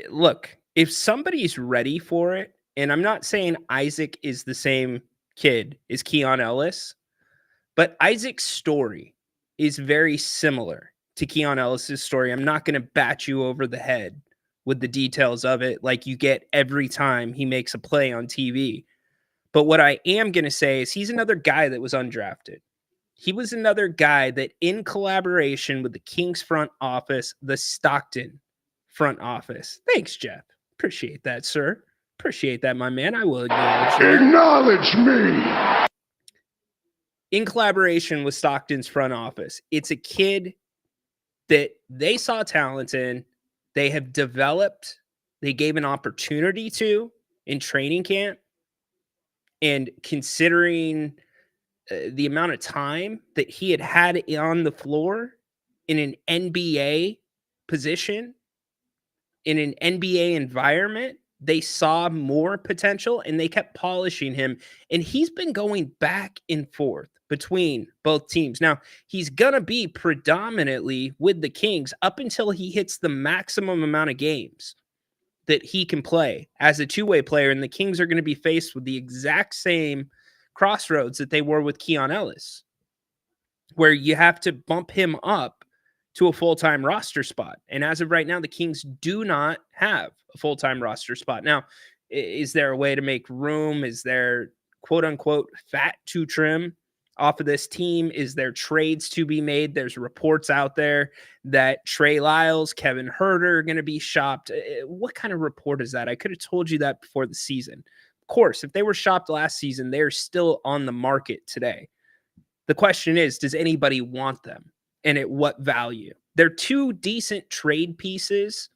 E: look, if somebody's ready for it, and I'm not saying Isaac is the same kid as Keon Ellis, but Isaac's story is very similar to Keon Ellis's story. I'm not going to bat you over the head with the details of it like you get every time he makes a play on TV. But what I am going to say is he's another guy that was undrafted. He was another guy that, in collaboration with the Kings front office, the Stockton front office. Thanks, Jeff. Appreciate that, sir. Appreciate that, my man. I will acknowledge that.
G: Acknowledge me.
E: In collaboration with Stockton's front office, it's a kid that they saw talent in, they have developed, they gave an opportunity to in training camp. And considering the amount of time that he had on the floor in an NBA position, in an NBA environment, they saw more potential and they kept polishing him. And he's been going back and forth between both teams. Now, he's going to be predominantly with the Kings up until he hits the maximum amount of games that he can play as a two-way player. And the Kings are going to be faced with the exact same crossroads that they were with Keon Ellis, where you have to bump him up to a full-time roster spot. And as of right now, the Kings do not have a full-time roster spot. Now, is there a way to make room? Is there quote-unquote fat to trim off of this team? Is there trades to be made? There's reports out there that Trey Lyles, Kevin Huerter are going to be shopped. What kind of report is that? I could have told you that before the season. Of course, if they were shopped last season, they're still on the market today. The question is, does anybody want them? And at what value? They're two decent trade pieces,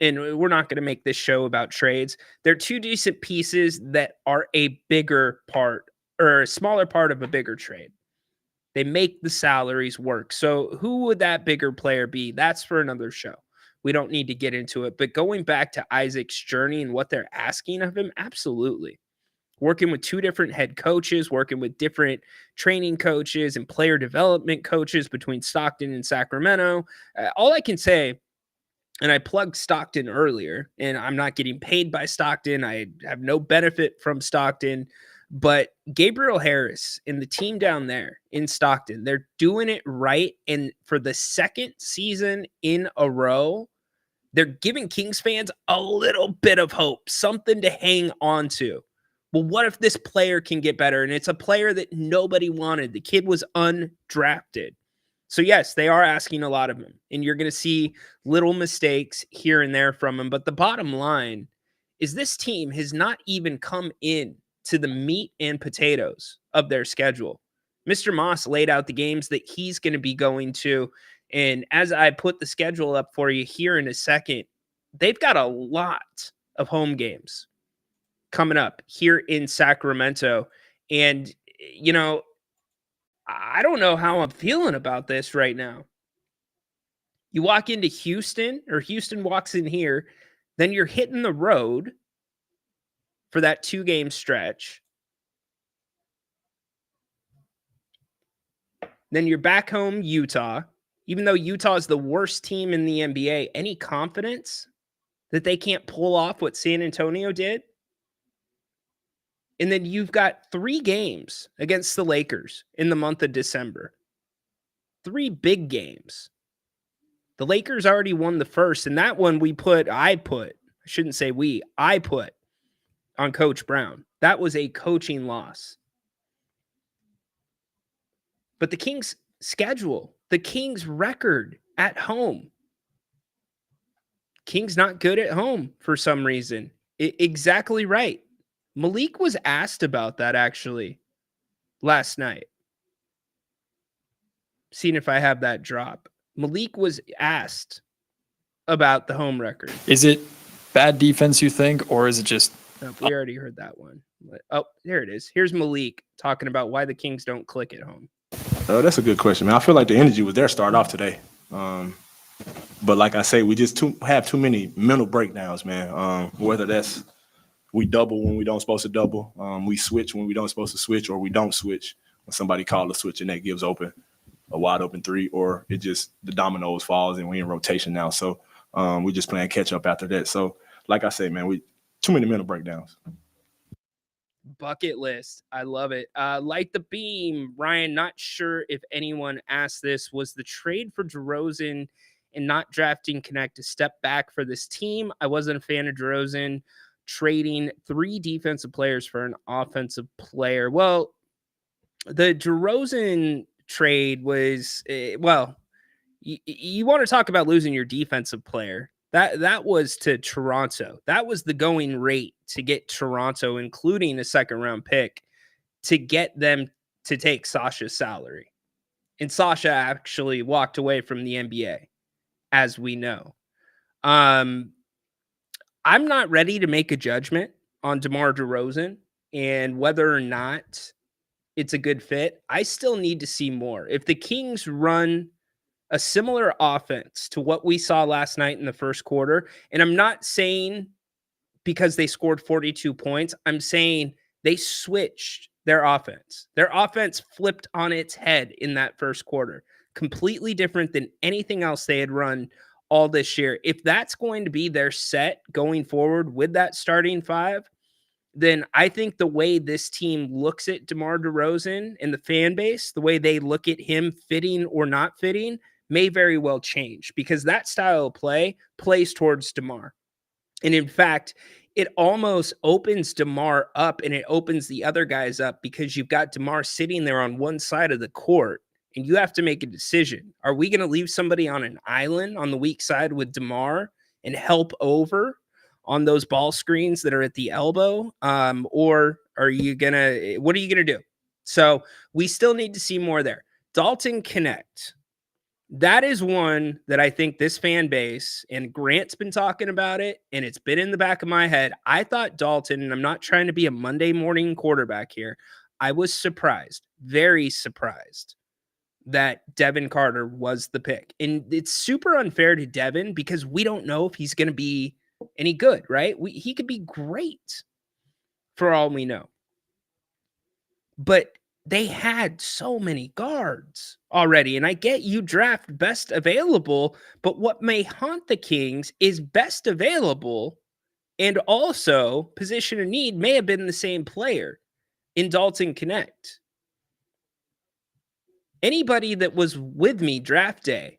E: and we're not going to make this show about trades. They're two decent pieces that are a bigger part or a smaller part of a bigger trade. They make the salaries work. So who would that bigger player be? That's for another show. We don't need to get into it. But going back to Isaac's journey and what they're asking of him, absolutely. Working with two different head coaches, working with different training coaches and player development coaches between Stockton and Sacramento. All I can say, and I plugged Stockton earlier, and I'm not getting paid by Stockton. I have no benefit from Stockton, but Gabriel Harris and the team down there in Stockton, they're doing it right. And for the second season in a row, they're giving Kings fans a little bit of hope, something to hang on to. Well, what if this player can get better? And it's a player that nobody wanted. The kid was undrafted. So, yes, they are asking a lot of him. And you're going to see little mistakes here and there from him. But the bottom line is this team has not even come in to the meat and potatoes of their schedule. Mr. Moss laid out the games that he's going to be going to. And as I put the schedule up for you here in a second, they've got a lot of home games coming up here in Sacramento. And, you know, I don't know how I'm feeling about this right now. You walk into Houston, or Houston walks in here, then you're hitting the road for that 2-game stretch. Then you're back home, Utah. Even though Utah is the worst team in the NBA, any confidence that they can't pull off what San Antonio did? And then you've got 3 games against the Lakers in the month of December. 3 big games. The Lakers already won the first, and that one I shouldn't say I put on Coach Brown. That was a coaching loss. But the Kings' schedule, the Kings' record at home. Kings not good at home for some reason. Exactly right. Malik was asked about that actually last night. Seeing if I have that drop. Malik was asked about the home record.
J: Is it bad defense, you think, or is it just...
E: Oh, we already heard that one. Oh, there it is. Here's Malik talking about why the Kings don't click at home.
K: Oh, that's a good question, man. I feel like the energy was there to start off today. But like I say, we just have too many mental breakdowns, man. Whether that's we double when we don't supposed to double, we switch when we don't supposed to switch, or we don't switch when somebody called a switch and that gives open a wide open 3, or it just the dominoes falls and we in rotation now. So we just playing catch up after that. So like I say, man, we too many mental breakdowns.
E: Bucket list. I love it. Light the beam. Ryan, not sure if anyone asked this. Was the trade for DeRozan and not drafting Connect a step back for this team? I wasn't a fan of DeRozan trading 3 defensive players for an offensive player. Well, the DeRozan trade was, you want to talk about losing your defensive player. That was to Toronto. That was the going rate to get Toronto, including a second round pick, to get them to take Sasha's salary. And Sasha actually walked away from the NBA, as we know. I'm not ready to make a judgment on DeMar DeRozan and whether or not it's a good fit. I still need to see more. If the Kings run a similar offense to what we saw last night in the first quarter, and I'm not saying because they scored 42 points, I'm saying they switched their offense. Their offense flipped on its head in that first quarter, completely different than anything else they had run all this year. If that's going to be their set going forward with that starting five, then I think the way this team looks at DeMar DeRozan and the fan base, the way they look at him fitting or not fitting, may very well change, because that style of play plays towards DeMar. And in fact, it almost opens DeMar up and it opens the other guys up, because you've got DeMar sitting there on one side of the court and you have to make a decision. Are we going to leave somebody on an island on the weak side with DeMar and help over on those ball screens that are at the elbow? Or are you what are you going to do? So we still need to see more there. Dalton Connect. That is one that I think this fan base, and Grant's been talking about it, and it's been in the back of my head. I thought Dalton, and I'm not trying to be a Monday morning quarterback here, I was surprised, very surprised, that Devin Carter was the pick. And it's super unfair to Devin because we don't know if he's going to be any good, right? He could be great for all we know. But they had so many guards already. And I get you draft best available, but what may haunt the Kings is best available and also position of need may have been the same player in Dalton Connect. Anybody that was with me draft day,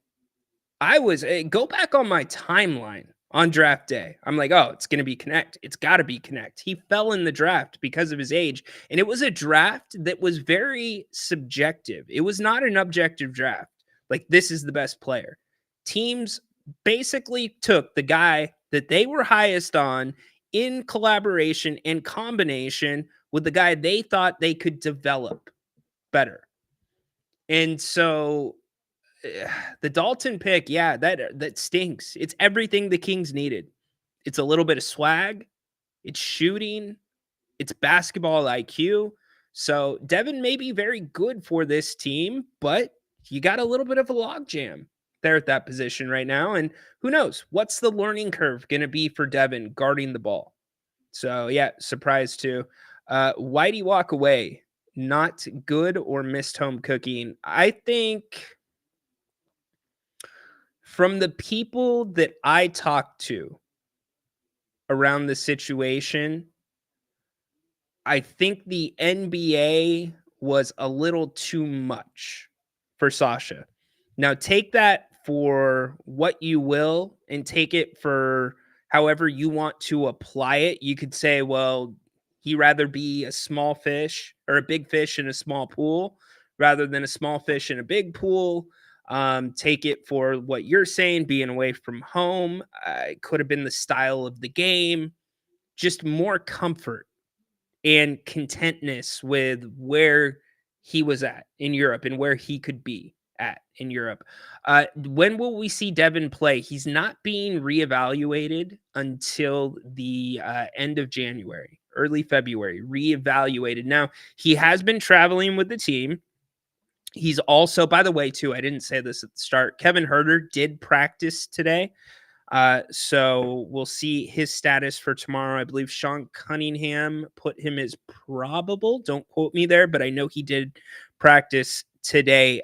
E: go back on my timeline on draft day. I'm like, oh, it's going to be Connect. It's got to be Connect. He fell in the draft because of his age. And it was a draft that was very subjective. It was not an objective draft. Like, this is the best player. Teams basically took the guy that they were highest on in collaboration and combination with the guy they thought they could develop better. And so the Dalton pick, yeah, that stinks. It's everything the Kings needed. It's a little bit of swag. It's shooting. It's basketball IQ. So Devin may be very good for this team, but you got a little bit of a logjam there at that position right now. And who knows? What's the learning curve going to be for Devin guarding the ball? So, yeah, surprise too. Whitey walk away. Not good or missed home cooking. I think from the people that I talked to around the situation, I think the NBA was a little too much for Sasha. Now, take that for what you will and take it for however you want to apply it. You could say, well, he'd rather be a small fish or a big fish in a small pool rather than a small fish in a big pool. Take it for what you're saying, being away from home. It could have been the style of the game, just more comfort and contentness with where he was at in Europe and where he could be at in Europe. When will we see Devin play? He's not being reevaluated until the end of January, early February, reevaluated. Now, he has been traveling with the team. He's also, by the way, too, I didn't say this at the start, Kevin Huerter did practice today. So we'll see his status for tomorrow. I believe Sean Cunningham put him as probable. Don't quote me there, but I know he did practice today.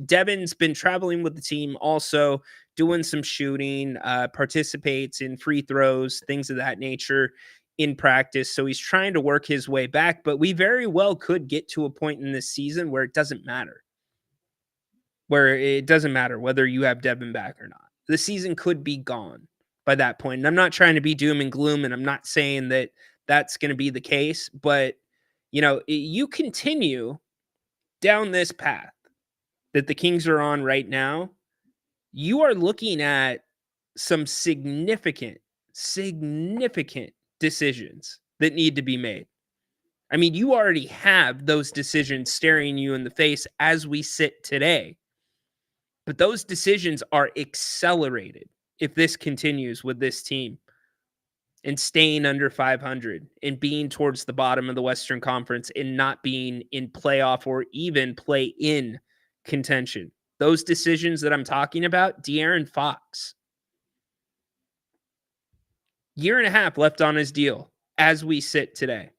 E: Devin's been traveling with the team, also doing some shooting, participates in free throws, things of that nature in practice. So he's trying to work his way back, but we very well could get to a point in this season where it doesn't matter. Where it doesn't matter whether you have Devin back or not. The season could be gone by that point. And I'm not trying to be doom and gloom, and I'm not saying that that's going to be the case, but you continue down this path that the Kings are on right now, you are looking at some significant decisions that need to be made. I mean, you already have those decisions staring you in the face as we sit today. But those decisions are accelerated if this continues with this team and staying under 500 and being towards the bottom of the Western Conference and not being in playoff or even play-in contention. Those decisions that I'm talking about, De'Aaron Fox, year and a half left on his deal as we sit today.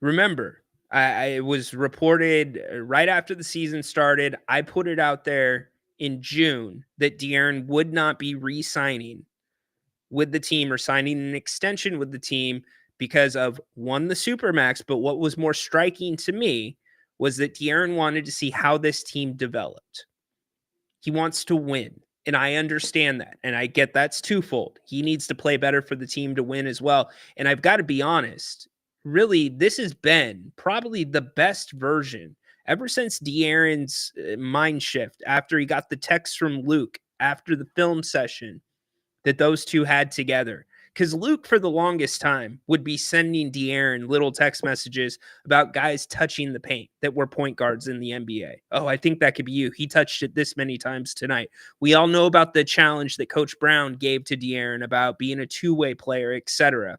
E: Remember, I was reported right after the season started. I put it out there in June that De'Aaron would not be re-signing with the team or signing an extension with the team because of, one, the Supermax, but what was more striking to me was that De'Aaron wanted to see how this team developed. He wants to win, and I understand that, and I get that's twofold. He needs to play better for the team to win as well, and I've got to be honest, really, this has been probably the best version ever since De'Aaron's mind shift after he got the text from Luke after the film session that those two had together. Because Luke, for the longest time, would be sending De'Aaron little text messages about guys touching the paint that were point guards in the NBA. Oh, I think that could be you. He touched it this many times tonight. We all know about the challenge that Coach Brown gave to De'Aaron about being a two-way player, etc.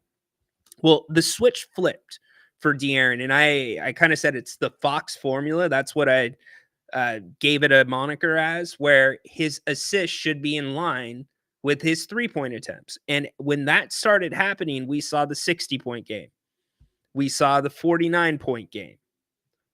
E: Well, the switch flipped for De'Aaron, and I kind of said it's the Fox formula. That's what I gave it a moniker as, where his assists should be in line with his three-point attempts. And when that started happening, we saw the 60-point game. We saw the 49-point game,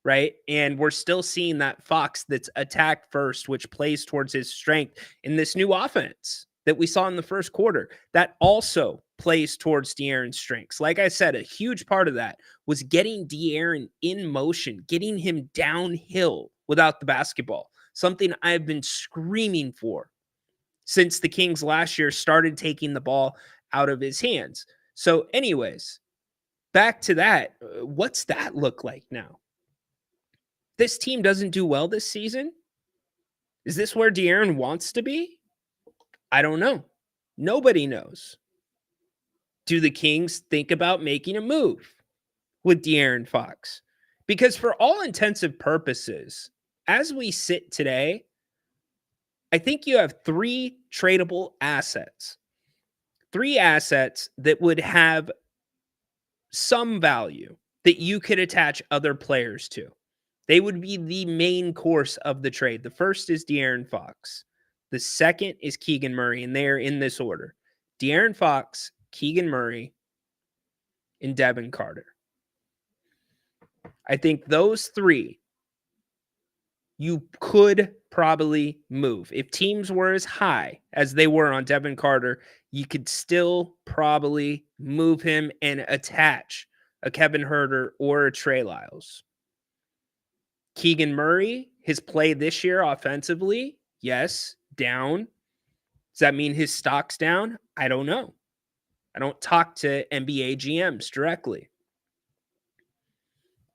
E: right? And we're still seeing that Fox that's attack first, which plays towards his strength in this new offense that we saw in the first quarter. That also plays towards De'Aaron's strengths. Like I said, a huge part of that was getting De'Aaron in motion, getting him downhill without the basketball, something I've been screaming for since the Kings last year started taking the ball out of his hands. So anyways, back to that. What's that look like now? This team doesn't do well this season? Is this where De'Aaron wants to be? I don't know. Nobody knows. Do the Kings think about making a move with De'Aaron Fox? Because for all intensive purposes, as we sit today, I think you have three tradable assets. Three assets that would have some value that you could attach other players to. They would be the main course of the trade. The first is De'Aaron Fox. The second is Keegan Murray, and they are in this order. De'Aaron Fox, Keegan Murray, and Devin Carter. I think those three you could probably move. If teams were as high as they were on Devin Carter, you could still probably move him and attach a Kevin Huerter or a Trey Lyles. Keegan Murray, his play this year offensively, yes, down. Does that mean his stock's down? I don't know. I don't talk to NBA GMs directly.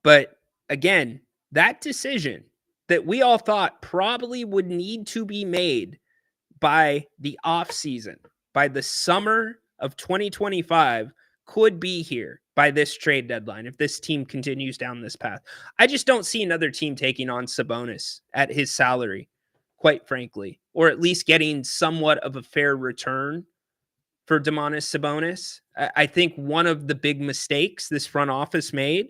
E: But again, that decision that we all thought probably would need to be made by the offseason, by the summer of 2025, could be here by this trade deadline if this team continues down this path. I just don't see another team taking on Sabonis at his salary, quite frankly, or at least getting somewhat of a fair return for Domantas Sabonis. I think one of the big mistakes this front office made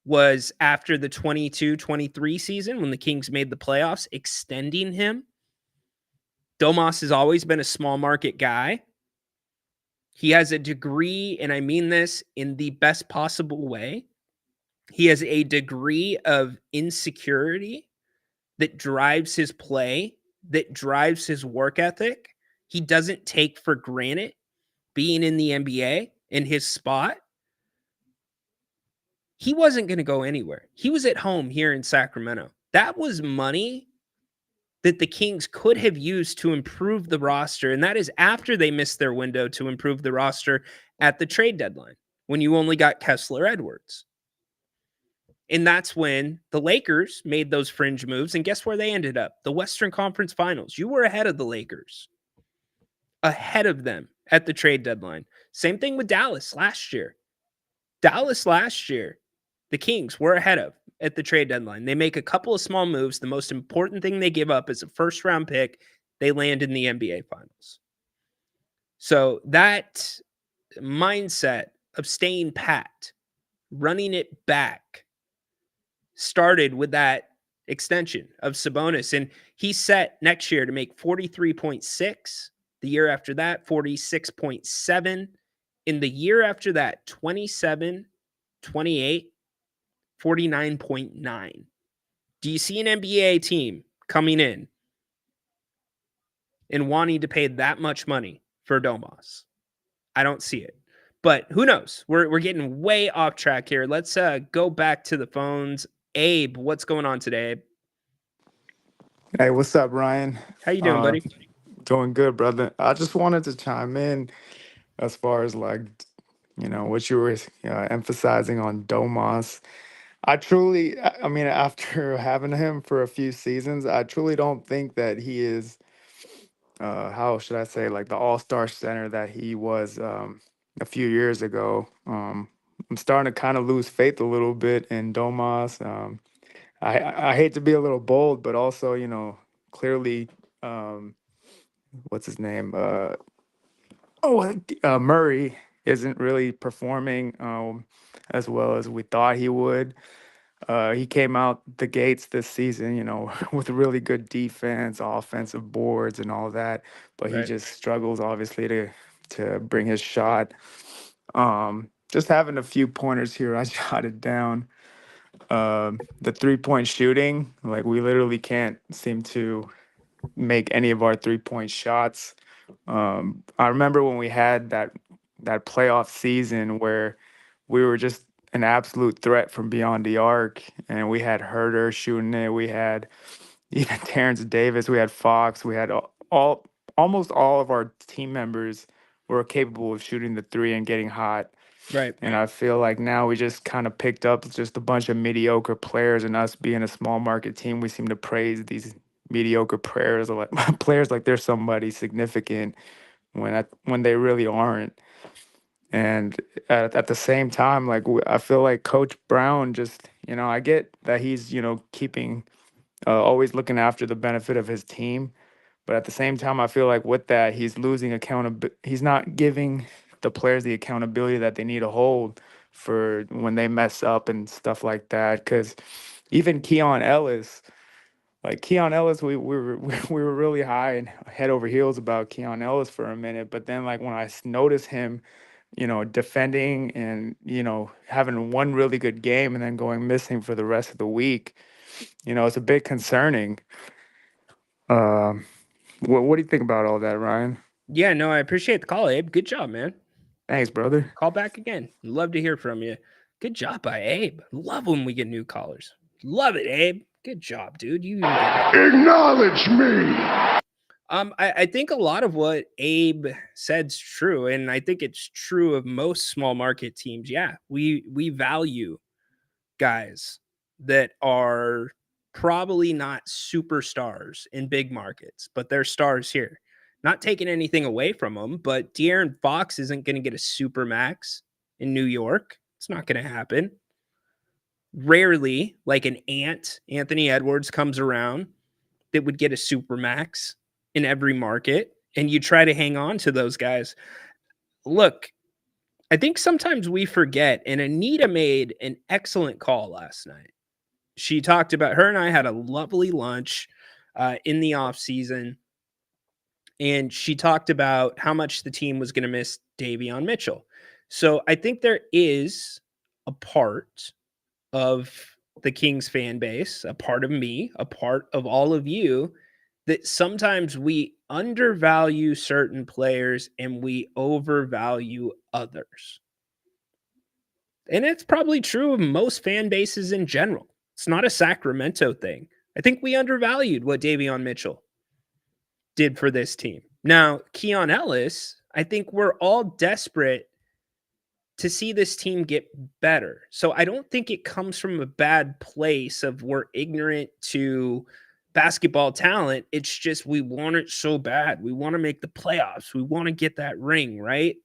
E: was after the 22-23 season when the Kings made the playoffs, extending him. Domas has always been a small market guy. He has a degree, and I mean this in the best possible way. He has a degree of insecurity that drives his play, that drives his work ethic. He doesn't take for granted being in the NBA in his spot. He wasn't going to go anywhere. He was at home here in Sacramento. That was money that the Kings could have used to improve the roster, and that is after they missed their window to improve the roster at the trade deadline when you only got Kessler Edwards. And that's when the Lakers made those fringe moves. And guess where they ended up? The Western Conference Finals. You were ahead of the Lakers, ahead of them at the trade deadline. Same thing with Dallas last year. Dallas last year, the Kings were ahead of at the trade deadline. They make a couple of small moves. The most important thing they give up is a first round pick. They land in the NBA Finals. So that mindset of staying pat, running it back, started with that extension of Sabonis. And he's set next year to make 43.6. The year after that, 46.7. In the year after that, 27, 28, 49.9. Do you see an NBA team coming in and wanting to pay that much money for Domas? I don't see it. But who knows? We're getting way off track here. Let's go back to the phones. Abe, what's going on today, Abe?
L: Hey, what's up, Ryan?
E: How you doing, buddy?
L: Doing good, brother. I just wanted to chime in as far as what you were emphasizing on Domas. I mean, after having him for a few seasons, I truly don't think that he is, how should I say, like the all-star center that he was a few years ago. I'm starting to kind of lose faith a little bit in Domas. I hate to be a little bold, but also, clearly, what's his name? Murray isn't really performing as well as we thought he would. He came out the gates this season, with really good defense, offensive boards, and all that, but he
E: Right.
L: just struggles, obviously, to bring his shot. Just having a few pointers here, I jotted down. The 3-point shooting, like we literally can't seem to make any of our 3-point shots. I remember when we had that playoff season where we were just an absolute threat from beyond the arc, and we had Herter shooting it. We had even Terrence Davis. We had Fox. We had almost all of our team members were capable of shooting the three and getting hot.
E: Right.
L: And I feel like now we just kind of picked up just a bunch of mediocre players, and us being a small market team, we seem to praise these mediocre players like players like they're somebody significant when they really aren't. And at the same time, like I feel like Coach Brown just, I get that he's, keeping always looking after the benefit of his team, but at the same time, I feel like with that, he's losing accountability. He's not giving the players the accountability that they need to hold for when they mess up and stuff like that. Because even Keon Ellis, we were we were really high and head over heels about Keon Ellis for a minute, but then like when I noticed him, defending and having one really good game and then going missing for the rest of the week, it's a bit concerning. Um, what do you think about all that, Ryan?
E: Yeah, no, I appreciate the call, Abe. Good job, man.
L: Thanks, brother.
E: Call back again. Love to hear from you. Good job by Abe. Love when we get new callers. Love it, Abe. Good job, dude. You even get
G: Acknowledge me.
E: I think a lot of what Abe said's true, and I think it's true of most small market teams. Yeah, we value guys that are probably not superstars in big markets, but they're stars here. Not taking anything away from them, but De'Aaron Fox isn't going to get a super max in New York. It's not going to happen. Rarely, like an Anthony Edwards comes around that would get a super max in every market, and you try to hang on to those guys. Look, I think sometimes we forget, and Anita made an excellent call last night. She talked about, her and I had a lovely lunch in the off season, and she talked about how much the team was going to miss Davion Mitchell. So I think there is a part of the Kings fan base, a part of me, a part of all of you, that sometimes we undervalue certain players and we overvalue others. And it's probably true of most fan bases in general. It's not a Sacramento thing. I think we undervalued what Davion Mitchell did for this team. Now, Keon Ellis, I think we're all desperate to see this team get better. So I don't think it comes from a bad place of we're ignorant to basketball talent. It's just we want it so bad. We want to make the playoffs. We want to get that ring, right?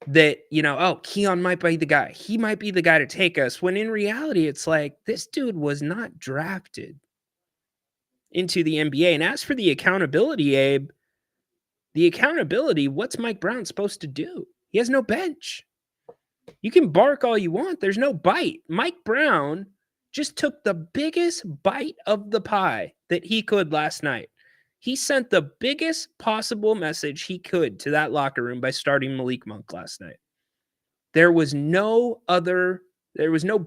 E: That, oh, Keon might be the guy. He might be the guy to take us. When in reality, it's like this dude was not drafted into the NBA. And as for the accountability, Abe, what's Mike Brown supposed to do? He has no bench. You can bark all you want. There's no bite. Mike Brown just took the biggest bite of the pie that he could last night. He sent the biggest possible message he could to that locker room by starting Malik Monk last night. There was no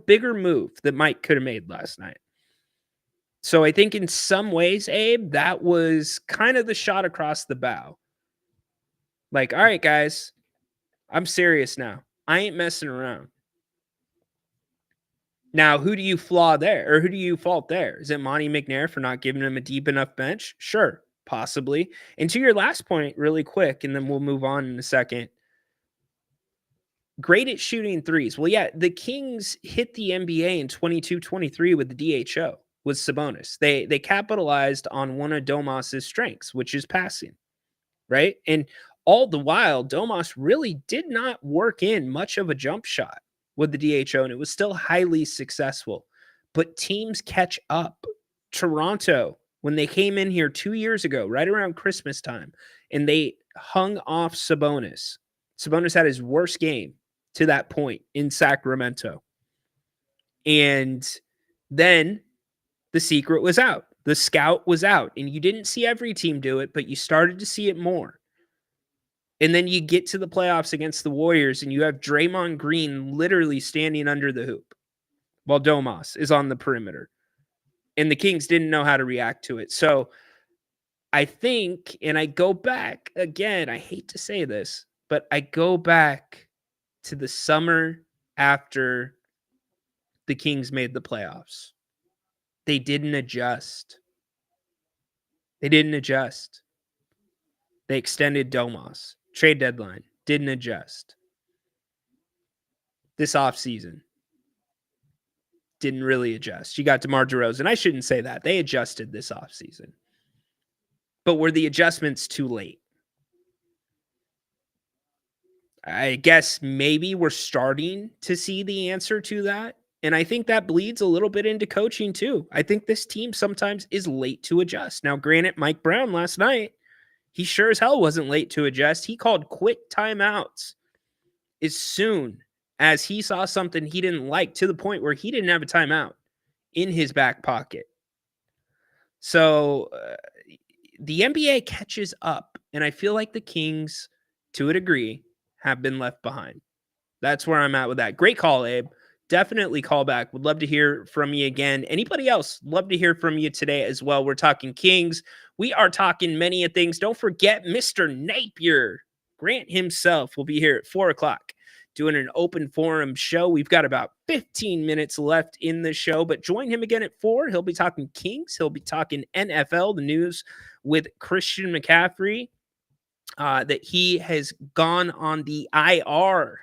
E: bigger move that Mike could have made last night. So I think in some ways, Abe, that was kind of the shot across the bow. Like, all right, guys, I'm serious now. I ain't messing around. Now, who do you flaw there? Or who do you fault there? Is it Monty McNair for not giving him a deep enough bench? Sure, possibly. And to your last point, really quick, and then we'll move on in a second. Great at shooting threes. Well, yeah, the Kings hit the NBA in 22-23 with the DHO, with Sabonis. They capitalized on one of Domas's strengths, which is passing, right? And all the while, Domas really did not work in much of a jump shot with the DHO, and it was still highly successful. But teams catch up. Toronto, when they came in here 2 years ago, right around Christmas time, and they hung off Sabonis. Sabonis had his worst game to that point in Sacramento. And then the secret was out. The scout was out. And you didn't see every team do it, but you started to see it more. And then you get to the playoffs against the Warriors, and you have Draymond Green literally standing under the hoop while Domas is on the perimeter. And the Kings didn't know how to react to it. So I think, and I go back, again, I hate to say this, but I go back to the summer after the Kings made the playoffs. They didn't adjust. They extended Domas. Trade deadline. Didn't adjust. This offseason. Didn't really adjust. You got DeMar DeRozan. I shouldn't say that. They adjusted this offseason. But were the adjustments too late? I guess maybe we're starting to see the answer to that. And I think that bleeds a little bit into coaching too. I think this team sometimes is late to adjust. Now, granted, Mike Brown last night, he sure as hell wasn't late to adjust. He called quick timeouts as soon as he saw something he didn't like, to the point where he didn't have a timeout in his back pocket. So the NBA catches up, and I feel like the Kings, to a degree, have been left behind. That's where I'm at with that. Great call, Abe. Definitely call back. Would love to hear from you again. Anybody else? Love to hear from you today as well. We're talking Kings. We are talking many of things. Don't forget Mr. Napier. Grant himself will be here at 4 o'clock doing an open forum show. We've got about 15 minutes left in the show, but join him again at 4. He'll be talking Kings. He'll be talking NFL, the news with Christian McCaffrey, that he has gone on the IR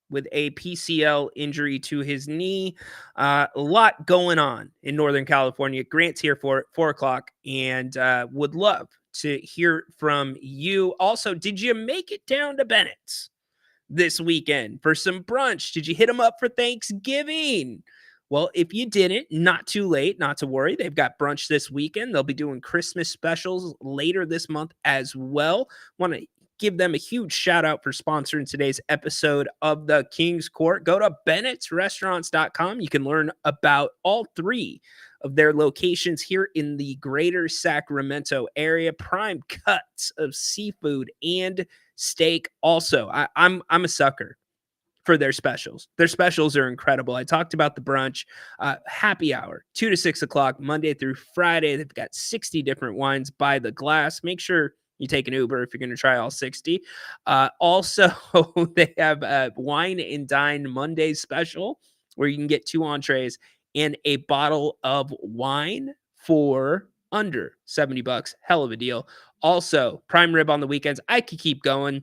E: with a PCL injury to his knee. A lot going on in Northern California. Grant's here for 4 o'clock, and would love to hear from you. Also, did you make it down to Bennett's this weekend for some brunch? Did you hit them up for Thanksgiving? Well, if you didn't, not too late, not to worry. They've got brunch this weekend. They'll be doing Christmas specials later this month as well. Want to give them a huge shout out for sponsoring today's episode of the King's Court. Go to bennettsrestaurants.com. You can learn about all 3 of their locations here in the greater Sacramento area. Prime cuts of seafood and steak. Also, I'm a sucker for their specials. Their specials are incredible. I talked about the brunch, happy hour, 2 to 6 o'clock, Monday through Friday. They've got 60 different wines by the glass. Make sure you take an Uber if you're going to try all 60. Also, they have a wine and dine Monday special where you can get 2 entrees and a bottle of wine for under $70. Hell of a deal. Also, prime rib on the weekends. I could keep going.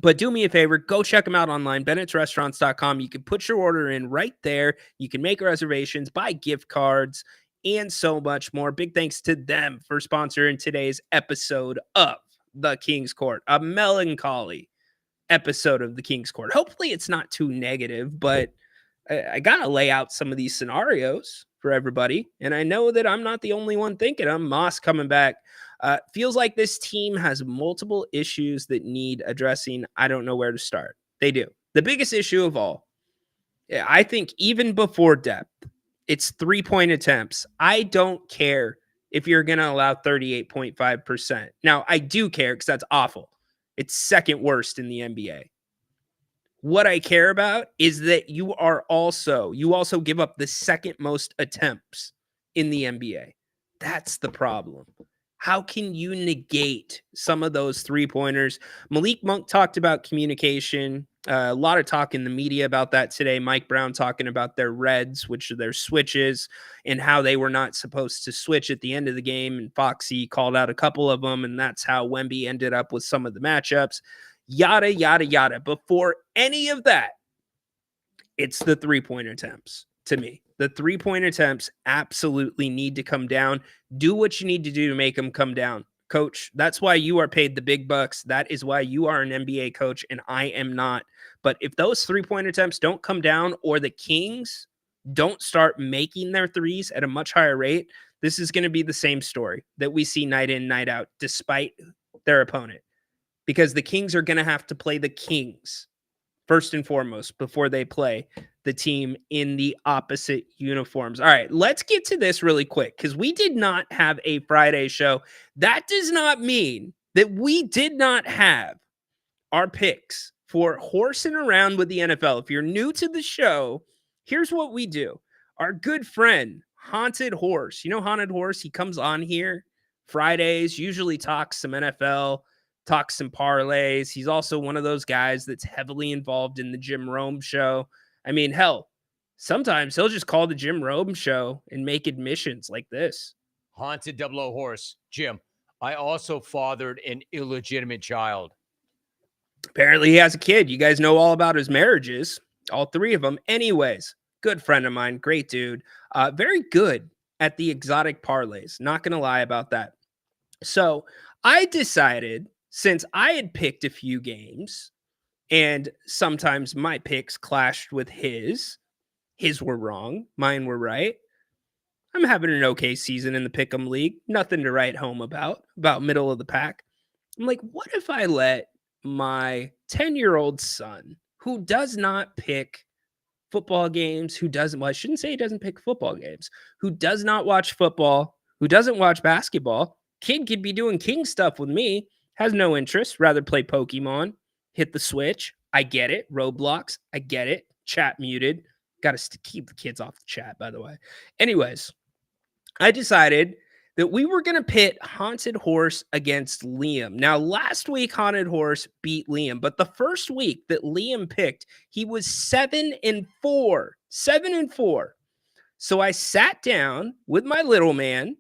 E: But do me a favor, go check them out online, bennettsrestaurants.com. You can put your order in right there. You can make reservations, buy gift cards, and so much more. Big thanks to them for sponsoring today's episode of The King's Court, a melancholy episode of The King's Court. Hopefully it's not too negative, but I got to lay out some of these scenarios for everybody. And I know that I'm not the only one thinking them. Moss coming back. Feels like this team has multiple issues that need addressing. I don't know where to start. They do. The biggest issue of all, I think even before depth, it's 3-point attempts. I don't care if you're going to allow 38.5%. Now, I do care because that's awful. It's second worst in the NBA. What I care about is that you also give up the second most attempts in the NBA. That's the problem. How can you negate some of those 3-pointers? Malik Monk talked about communication. A lot of talk in the media about that today. Mike Brown talking about their reds, which are their switches, and how they were not supposed to switch at the end of the game. And Foxy called out a couple of them, and that's how Wemby ended up with some of the matchups. Yada, yada, yada. Before any of that, it's the 3-point attempts to me. The 3-point attempts absolutely need to come down. Do what you need to do to make them come down. Coach, that's why you are paid the big bucks. That is why you are an NBA coach, and I am not. But if those 3-point attempts don't come down, or the Kings don't start making their threes at a much higher rate, this is going to be the same story that we see night in, night out, despite their opponent. Because the Kings are going to have to play the Kings first and foremost before they play the team in the opposite uniforms. All right, let's get to this really quick because we did not have a Friday show. That does not mean that we did not have our picks for horsing around with the NFL. If you're new to the show, here's what we do. Our good friend, Haunted Horse. You know Haunted Horse? He comes on here Fridays, usually talks some NFL, talks some parlays. He's also one of those guys that's heavily involved in the Jim Rome show. I mean, hell, sometimes he'll just call the Jim Rome show and make admissions like this.
C: Haunted 00 Horse. Jim, I also fathered an illegitimate child.
E: Apparently he has a kid. You guys know all about his marriages, all 3 of them. Anyways, good friend of mine, great dude. Very good at the exotic parlays. Not going to lie about that. So I decided, since I had picked a few games and sometimes my picks clashed with his were wrong, mine were right. I'm having an okay season in the Pick'em League. Nothing to write home about middle of the pack. I'm like, what if I let my 10-year-old son, who does not pick football games, I shouldn't say he doesn't pick football games, who does not watch football, who doesn't watch basketball, kid could be doing king stuff with me, has no interest, rather play Pokemon, hit the Switch. I get it. Roblox. I get it. Chat muted. Got to keep the kids off the chat, by the way. Anyways, I decided that we were going to pit Haunted Horse against Liam. Now, last week, Haunted Horse beat Liam, but the first week that Liam picked, he was 7-4. 7-4. So I sat down with my little man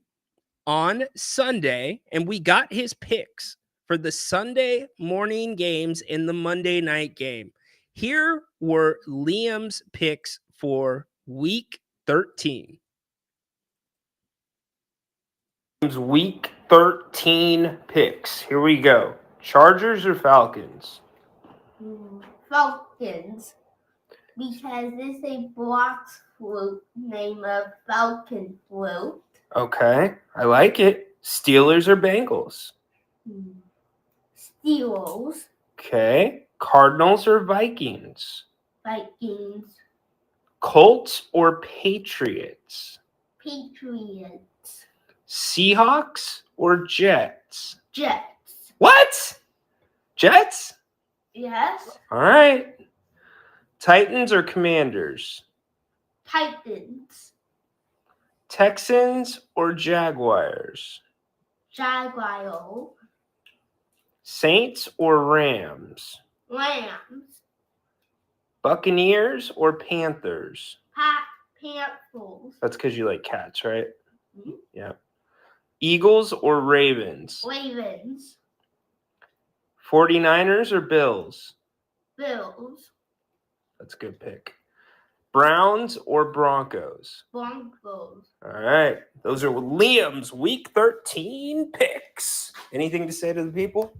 E: on Sunday, and we got his picks for the Sunday morning games and the Monday night game. Here were Liam's picks for week 13. Week 13 picks. Here we go. Chargers or Falcons?
M: Falcons. Because it's a box fruit named a Falcon fruit.
E: Okay, I like it. Steelers or Bengals?
M: Steelers.
E: Okay. Cardinals or Vikings?
M: Vikings.
E: Colts or Patriots?
M: Patriots.
E: Seahawks or Jets?
M: Jets.
E: What? Jets?
M: Yes.
E: All right. Titans or Commanders?
M: Titans.
E: Texans or Jaguars?
M: Jaguars.
E: Saints or Rams?
M: Rams.
E: Buccaneers or Panthers?
M: Panthers.
E: That's because you like cats, right?
M: Mm-hmm.
E: Yeah. Eagles or Ravens?
M: Ravens.
E: 49ers or Bills?
M: Bills.
E: That's a good pick. Browns or Broncos?
M: Broncos.
E: All right. Those are Liam's Week 13 picks. Anything to say to the people?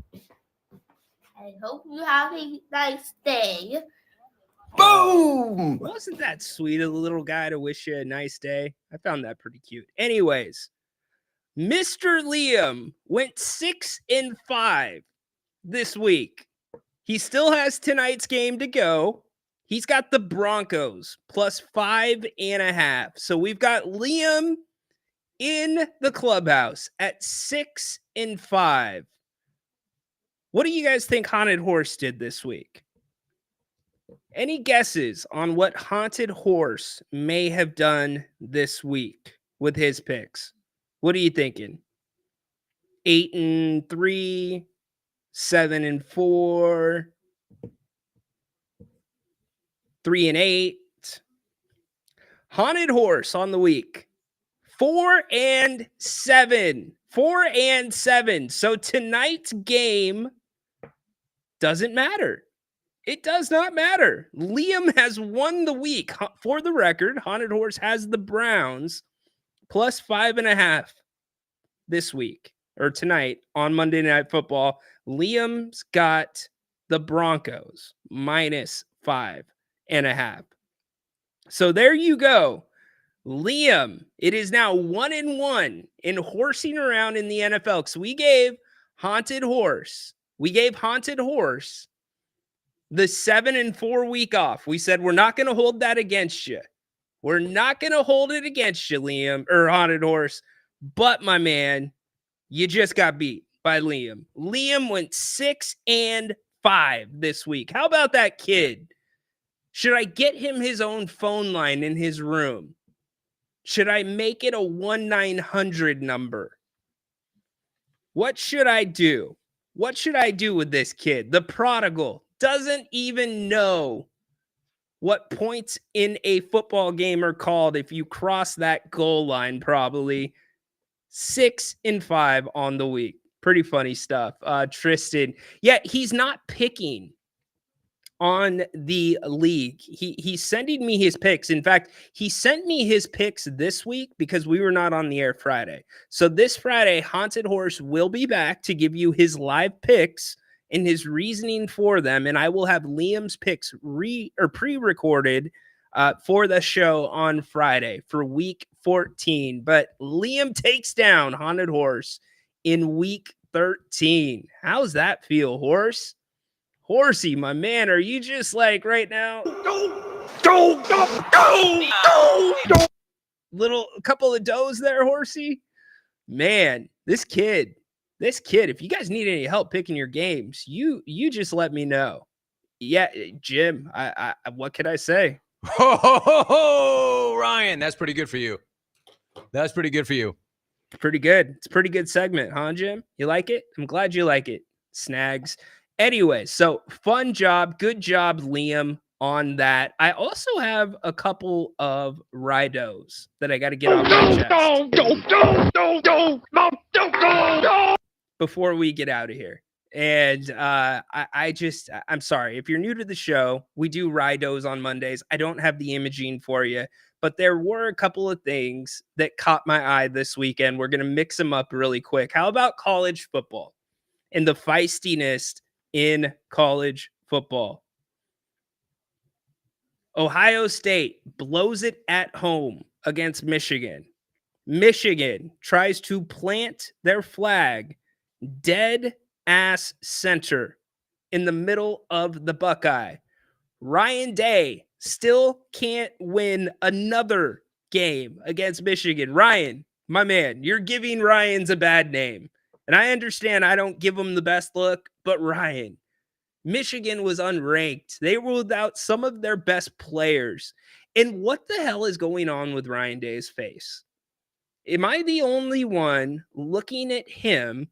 M: I hope you have a nice day.
E: Boom! Wasn't that sweet of the little guy to wish you a nice day? I found that pretty cute. Anyways, Mr. Liam went 6-5 this week. He still has tonight's game to go. He's got the Broncos plus 5.5. So we've got Liam in the clubhouse at 6-5. What do you guys think Haunted Horse did this week? Any guesses on what Haunted Horse may have done this week with his picks? What are you thinking? 8-3, 7-4, 3-8. Haunted Horse on the week. 4-7. 4-7. So tonight's game doesn't matter. It does not matter. Liam has won the week. For the record, Haunted Horse has the Browns plus 5.5 this week or tonight on Monday Night Football. Liam's got the Broncos minus 5.5. So there you go. Liam, it is now 1-1 in horsing around in the NFL. Because we gave Haunted Horse the 7-4 week off. We said we're not going to hold that against you. We're not going to hold it against you, Liam, or Haunted Horse. But my man, you just got beat by Liam. Liam went 6-5 this week. How about that kid? Should I get him his own phone line in his room? Should I make it a 1-900 number? What should I do? What should I do with this kid? The prodigal doesn't even know what points in a football game are called if you cross that goal line, probably. 6-5 on the week. Pretty funny stuff. Tristan, yeah, he's not picking on the league. He's sending me his picks. In fact, he sent me his picks this week because we were not on the air Friday. So this Friday, Haunted Horse will be back to give you his live picks and his reasoning for them. And I will have Liam's picks pre-recorded for the show on Friday for week 14. But Liam takes down Haunted Horse in week 13. How's that feel, Horse? Horsey, my man, are you just like right now? Go! Little couple of does there, Horsey. Man, this kid, if you guys need any help picking your games, you just let me know. Yeah, Jim, I what can I say?
C: Ho, Ryan, that's pretty good for you. That's pretty good for you.
E: Pretty good. It's a pretty good segment, huh, Jim? You like it? I'm glad you like it. Snags. Anyway, so fun job. Good job, Liam, on that. I also have a couple of ridos that I got to get off my chest before we get out of here. And I'm sorry. If you're new to the show, we do ridos on Mondays. I don't have the imaging for you, but there were a couple of things that caught my eye this weekend. We're going to mix them up really quick. How about college football and the feistiness in college football? Ohio State blows it at home against Michigan. Michigan tries to plant their flag dead ass center in the middle of the Buckeye. Ryan Day still can't win another game against Michigan. Ryan, my man, you're giving Ryans a bad name. And I understand I don't give them the best look, but Ryan, Michigan was unranked. They ruled out some of their best players. And what the hell is going on with Ryan Day's face? Am I the only one looking at him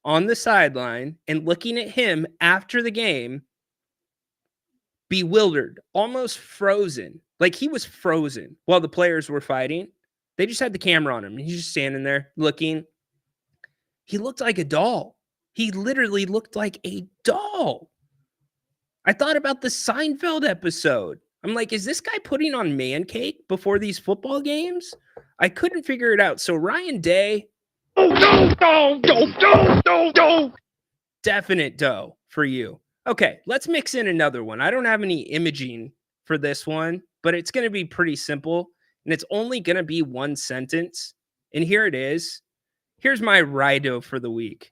E: on the sideline and looking at him after the game, bewildered, almost frozen? Like he was frozen while the players were fighting. They just had the camera on him. And he's just standing there looking. He looked like a doll. He literally looked like a doll. I thought about the Seinfeld episode. I'm like, is this guy putting on man cake before these football games? I couldn't figure it out. So Ryan Day, definite dough for you. Okay, let's mix in another one. I don't have any imaging for this one, but it's going to be pretty simple, and it's only going to be one sentence. And here it is. Here's my Rido for the week.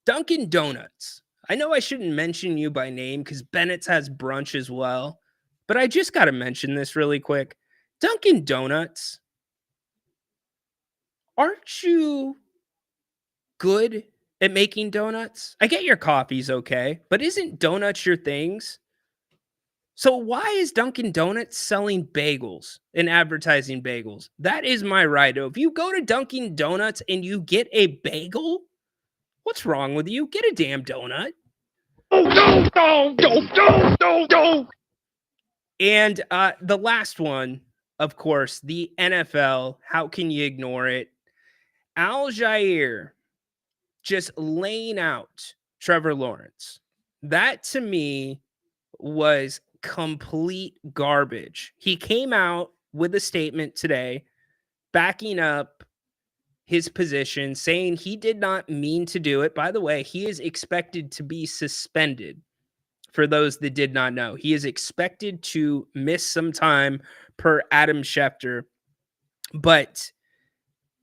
E: Dunkin' Donuts. I know I shouldn't mention you by name because Bennett's has brunch as well, but I just got to mention this really quick. Dunkin' Donuts, aren't you good at making donuts? I get your coffee's okay, but isn't donuts your things? So why is Dunkin' Donuts selling bagels and advertising bagels? That is my Rido. If you go to Dunkin' Donuts and you get a bagel, what's wrong with you? Get a damn donut. And the last one, of course, the NFL. How can you ignore it? Al Jair just laying out Trevor Lawrence. That to me was complete garbage. He came out with a statement today backing up his position, saying he did not mean to do it. By the way, he is expected to be suspended. For those that did not know, he is expected to miss some time per Adam Schefter. But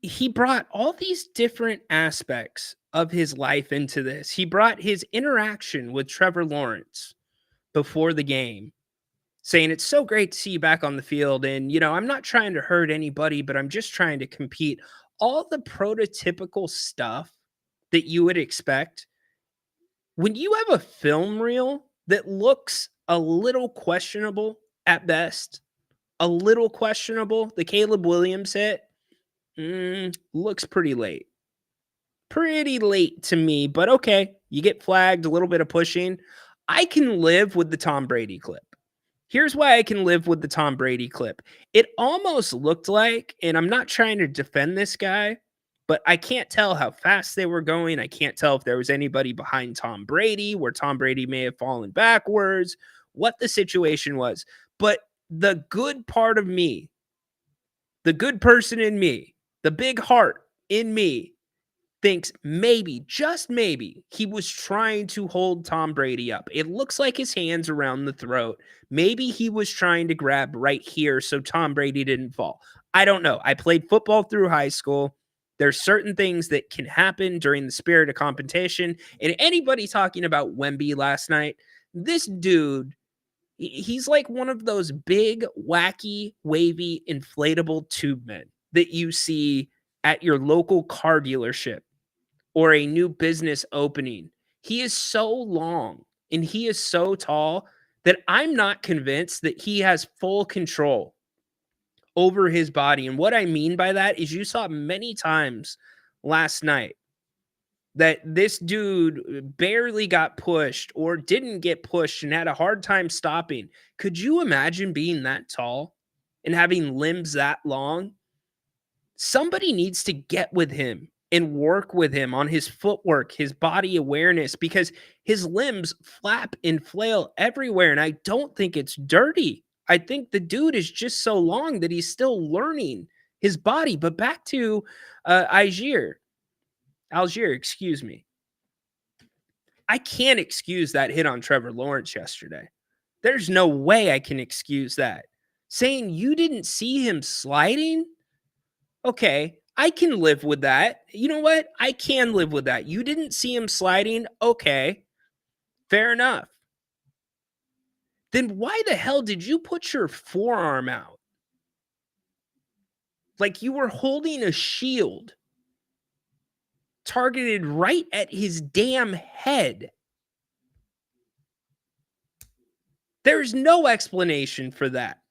E: he brought all these different aspects of his life into this. He brought his interaction with Trevor Lawrence before the game, saying it's so great to see you back on the field. And, you know, I'm not trying to hurt anybody, but I'm just trying to compete. All the prototypical stuff that you would expect. When you have a film reel that looks a little questionable at best, a little questionable, the Caleb Williams hit, looks pretty late. Pretty late to me, but okay. You get flagged, a little bit of pushing. I can live with the Tom Brady clip. Here's why I can live with the Tom Brady clip. It almost looked like, and I'm not trying to defend this guy, but I can't tell how fast they were going. I can't tell if there was anybody behind Tom Brady, where Tom Brady may have fallen backwards, what the situation was. But the good part of me, the good person in me, the big heart in me thinks maybe, just maybe, he was trying to hold Tom Brady up. It looks like his hands around the throat. Maybe he was trying to grab right here so Tom Brady didn't fall. I don't know. I played football through high school. There's certain things that can happen during the spirit of competition. And anybody talking about Wemby last night, this dude, he's like one of those big, wacky, wavy, inflatable tube men that you see at your local car dealership or a new business opening. He is so long and he is so tall that I'm not convinced that he has full control over his body. And what I mean by that is you saw many times last night that this dude barely got pushed or didn't get pushed and had a hard time stopping. Could you imagine being that tall and having limbs that long? Somebody needs to get with him and work with him on his footwork, his body awareness, because his limbs flap and flail everywhere. And I don't think it's dirty. I think the dude is just so long that he's still learning his body. But back to Algier, excuse me. I can't excuse that hit on Trevor Lawrence yesterday. There's no way I can excuse that. Saying you didn't see him sliding? Okay, I can live with that. You know what? I can live with that. You didn't see him sliding? Okay, fair enough. Then why the hell did you put your forearm out? Like you were holding a shield targeted right at his damn head. There's no explanation for that.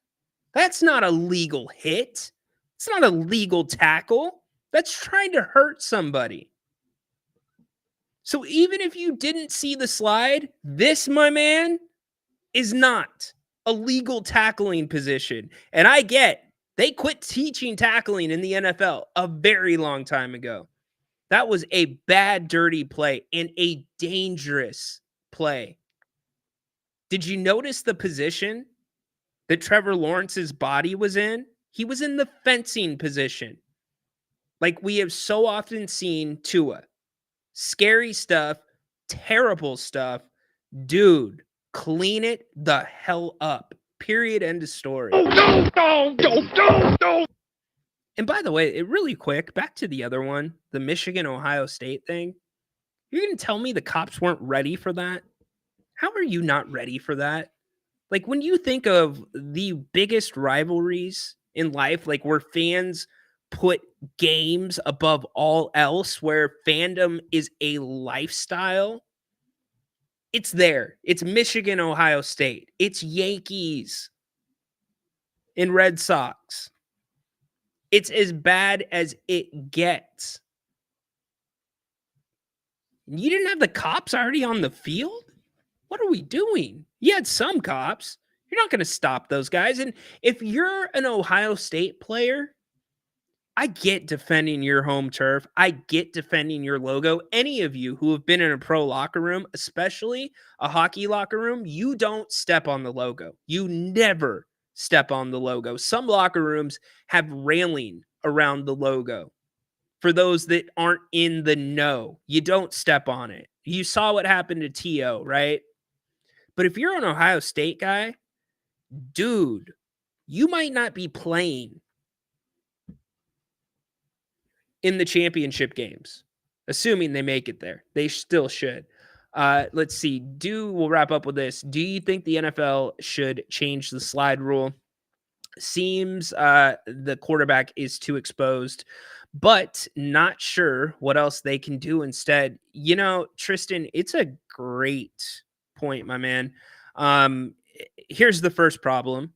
E: That's not a legal hit. It's not a legal tackle. That's trying to hurt somebody. So even if you didn't see the slide, this, my man, is not a legal tackling position. And I get They quit teaching tackling in the NFL a very long time ago. That was a bad, dirty play and a dangerous play. Did you notice the position that Trevor Lawrence's body was in? He was in the fencing position. Like we have so often seen Tua. Scary stuff, terrible stuff. Dude, clean it the hell up. Period. End of story. And by the way, really quick, back to the other one, the Michigan-Ohio State thing. You're going to tell me the cops weren't ready for that? How are you not ready for that? Like when you think of the biggest rivalries in life, like where fans put games above all else, where fandom is a lifestyle, it's there. It's Michigan, Ohio State. It's Yankees and Red Sox. It's as bad as it gets. You didn't have the cops already on the field? What are we doing? You had some cops. You're not going to stop those guys. And if you're an Ohio State player, I get defending your home turf. I get defending your logo. Any of you who have been in a pro locker room, especially a hockey locker room, you don't step on the logo. You never step on the logo. Some locker rooms have railing around the logo. For those that aren't in the know, you don't step on it. You saw what happened to T.O., right? But if you're an Ohio State guy, dude, you might not be playing in the championship games, assuming they make it there. They still should. Let's see. We'll wrap up with this. Do you think the NFL should change the slide rule? Seems the quarterback is too exposed, but not sure what else they can do instead. You know, Tristan, it's a great point, my man. Here's the first problem.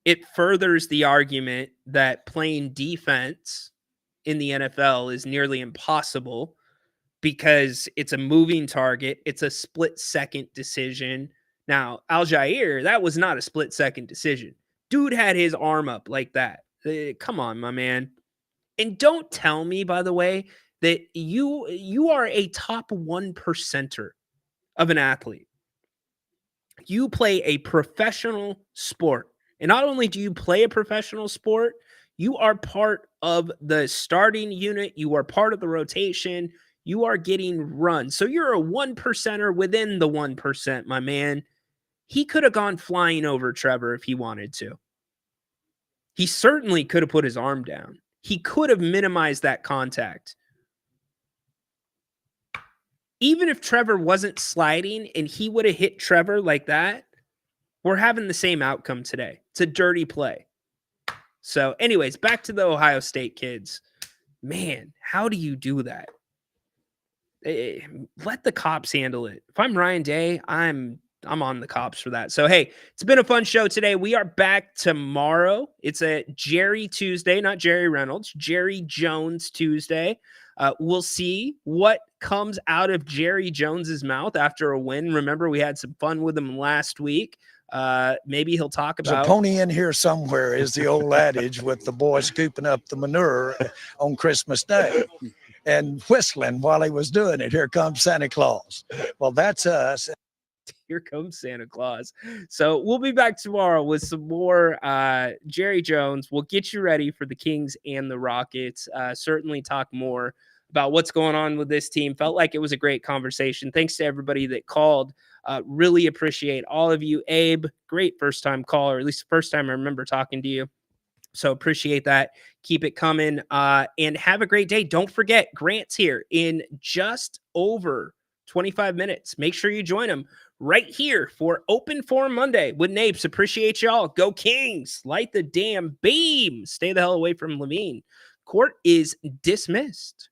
E: It furthers the argument that playing defense in the NFL is nearly impossible because it's a moving target. It's a split-second decision. Now, Al-Jair, that was not a split-second decision. Dude had his arm up like that. Come on, my man. And don't tell me, by the way, that you are a top 1%er of an athlete. You play a professional sport. And not only do you play a professional sport, you are part of the starting unit. You are part of the rotation. You are getting run. So you're a 1%er within the 1%, my man. He could have gone flying over Trevor if he wanted to. He certainly could have put his arm down. He could have minimized that contact. Even if Trevor wasn't sliding and he would have hit Trevor like that, we're having the same outcome today. It's a dirty play. So anyways, back to the Ohio State kids. Man, how do you do that? Let the cops handle it. If I'm Ryan Day, I'm on the cops for that. So, hey, it's been a fun show today. We are back tomorrow. It's a Jerry Tuesday, not Jerry Reynolds, Jerry Jones Tuesday. We'll see what comes out of Jerry Jones's mouth after a win. Remember, we had some fun with him last week. Maybe he'll talk about
F: There's a pony in here somewhere, is the old adage with the boy scooping up the manure on Christmas Day and whistling while he was doing it. Here comes Santa Claus. Well, that's us.
E: Here comes Santa Claus. So we'll be back tomorrow with some more Jerry Jones. We'll get you ready for the Kings and the Rockets. Certainly talk more about what's going on with this team. Felt like it was a great conversation. Thanks to everybody that called. Really appreciate all of you. Abe, great first-time caller, at least the first time I remember talking to you. So appreciate that. Keep it coming. And have a great day. Don't forget, Grant's here in just over 25 minutes. Make sure you join him right here for Open Forum Monday with Napes. Appreciate y'all. Go Kings. Light the damn beam. Stay the hell away from Levine. Court is dismissed.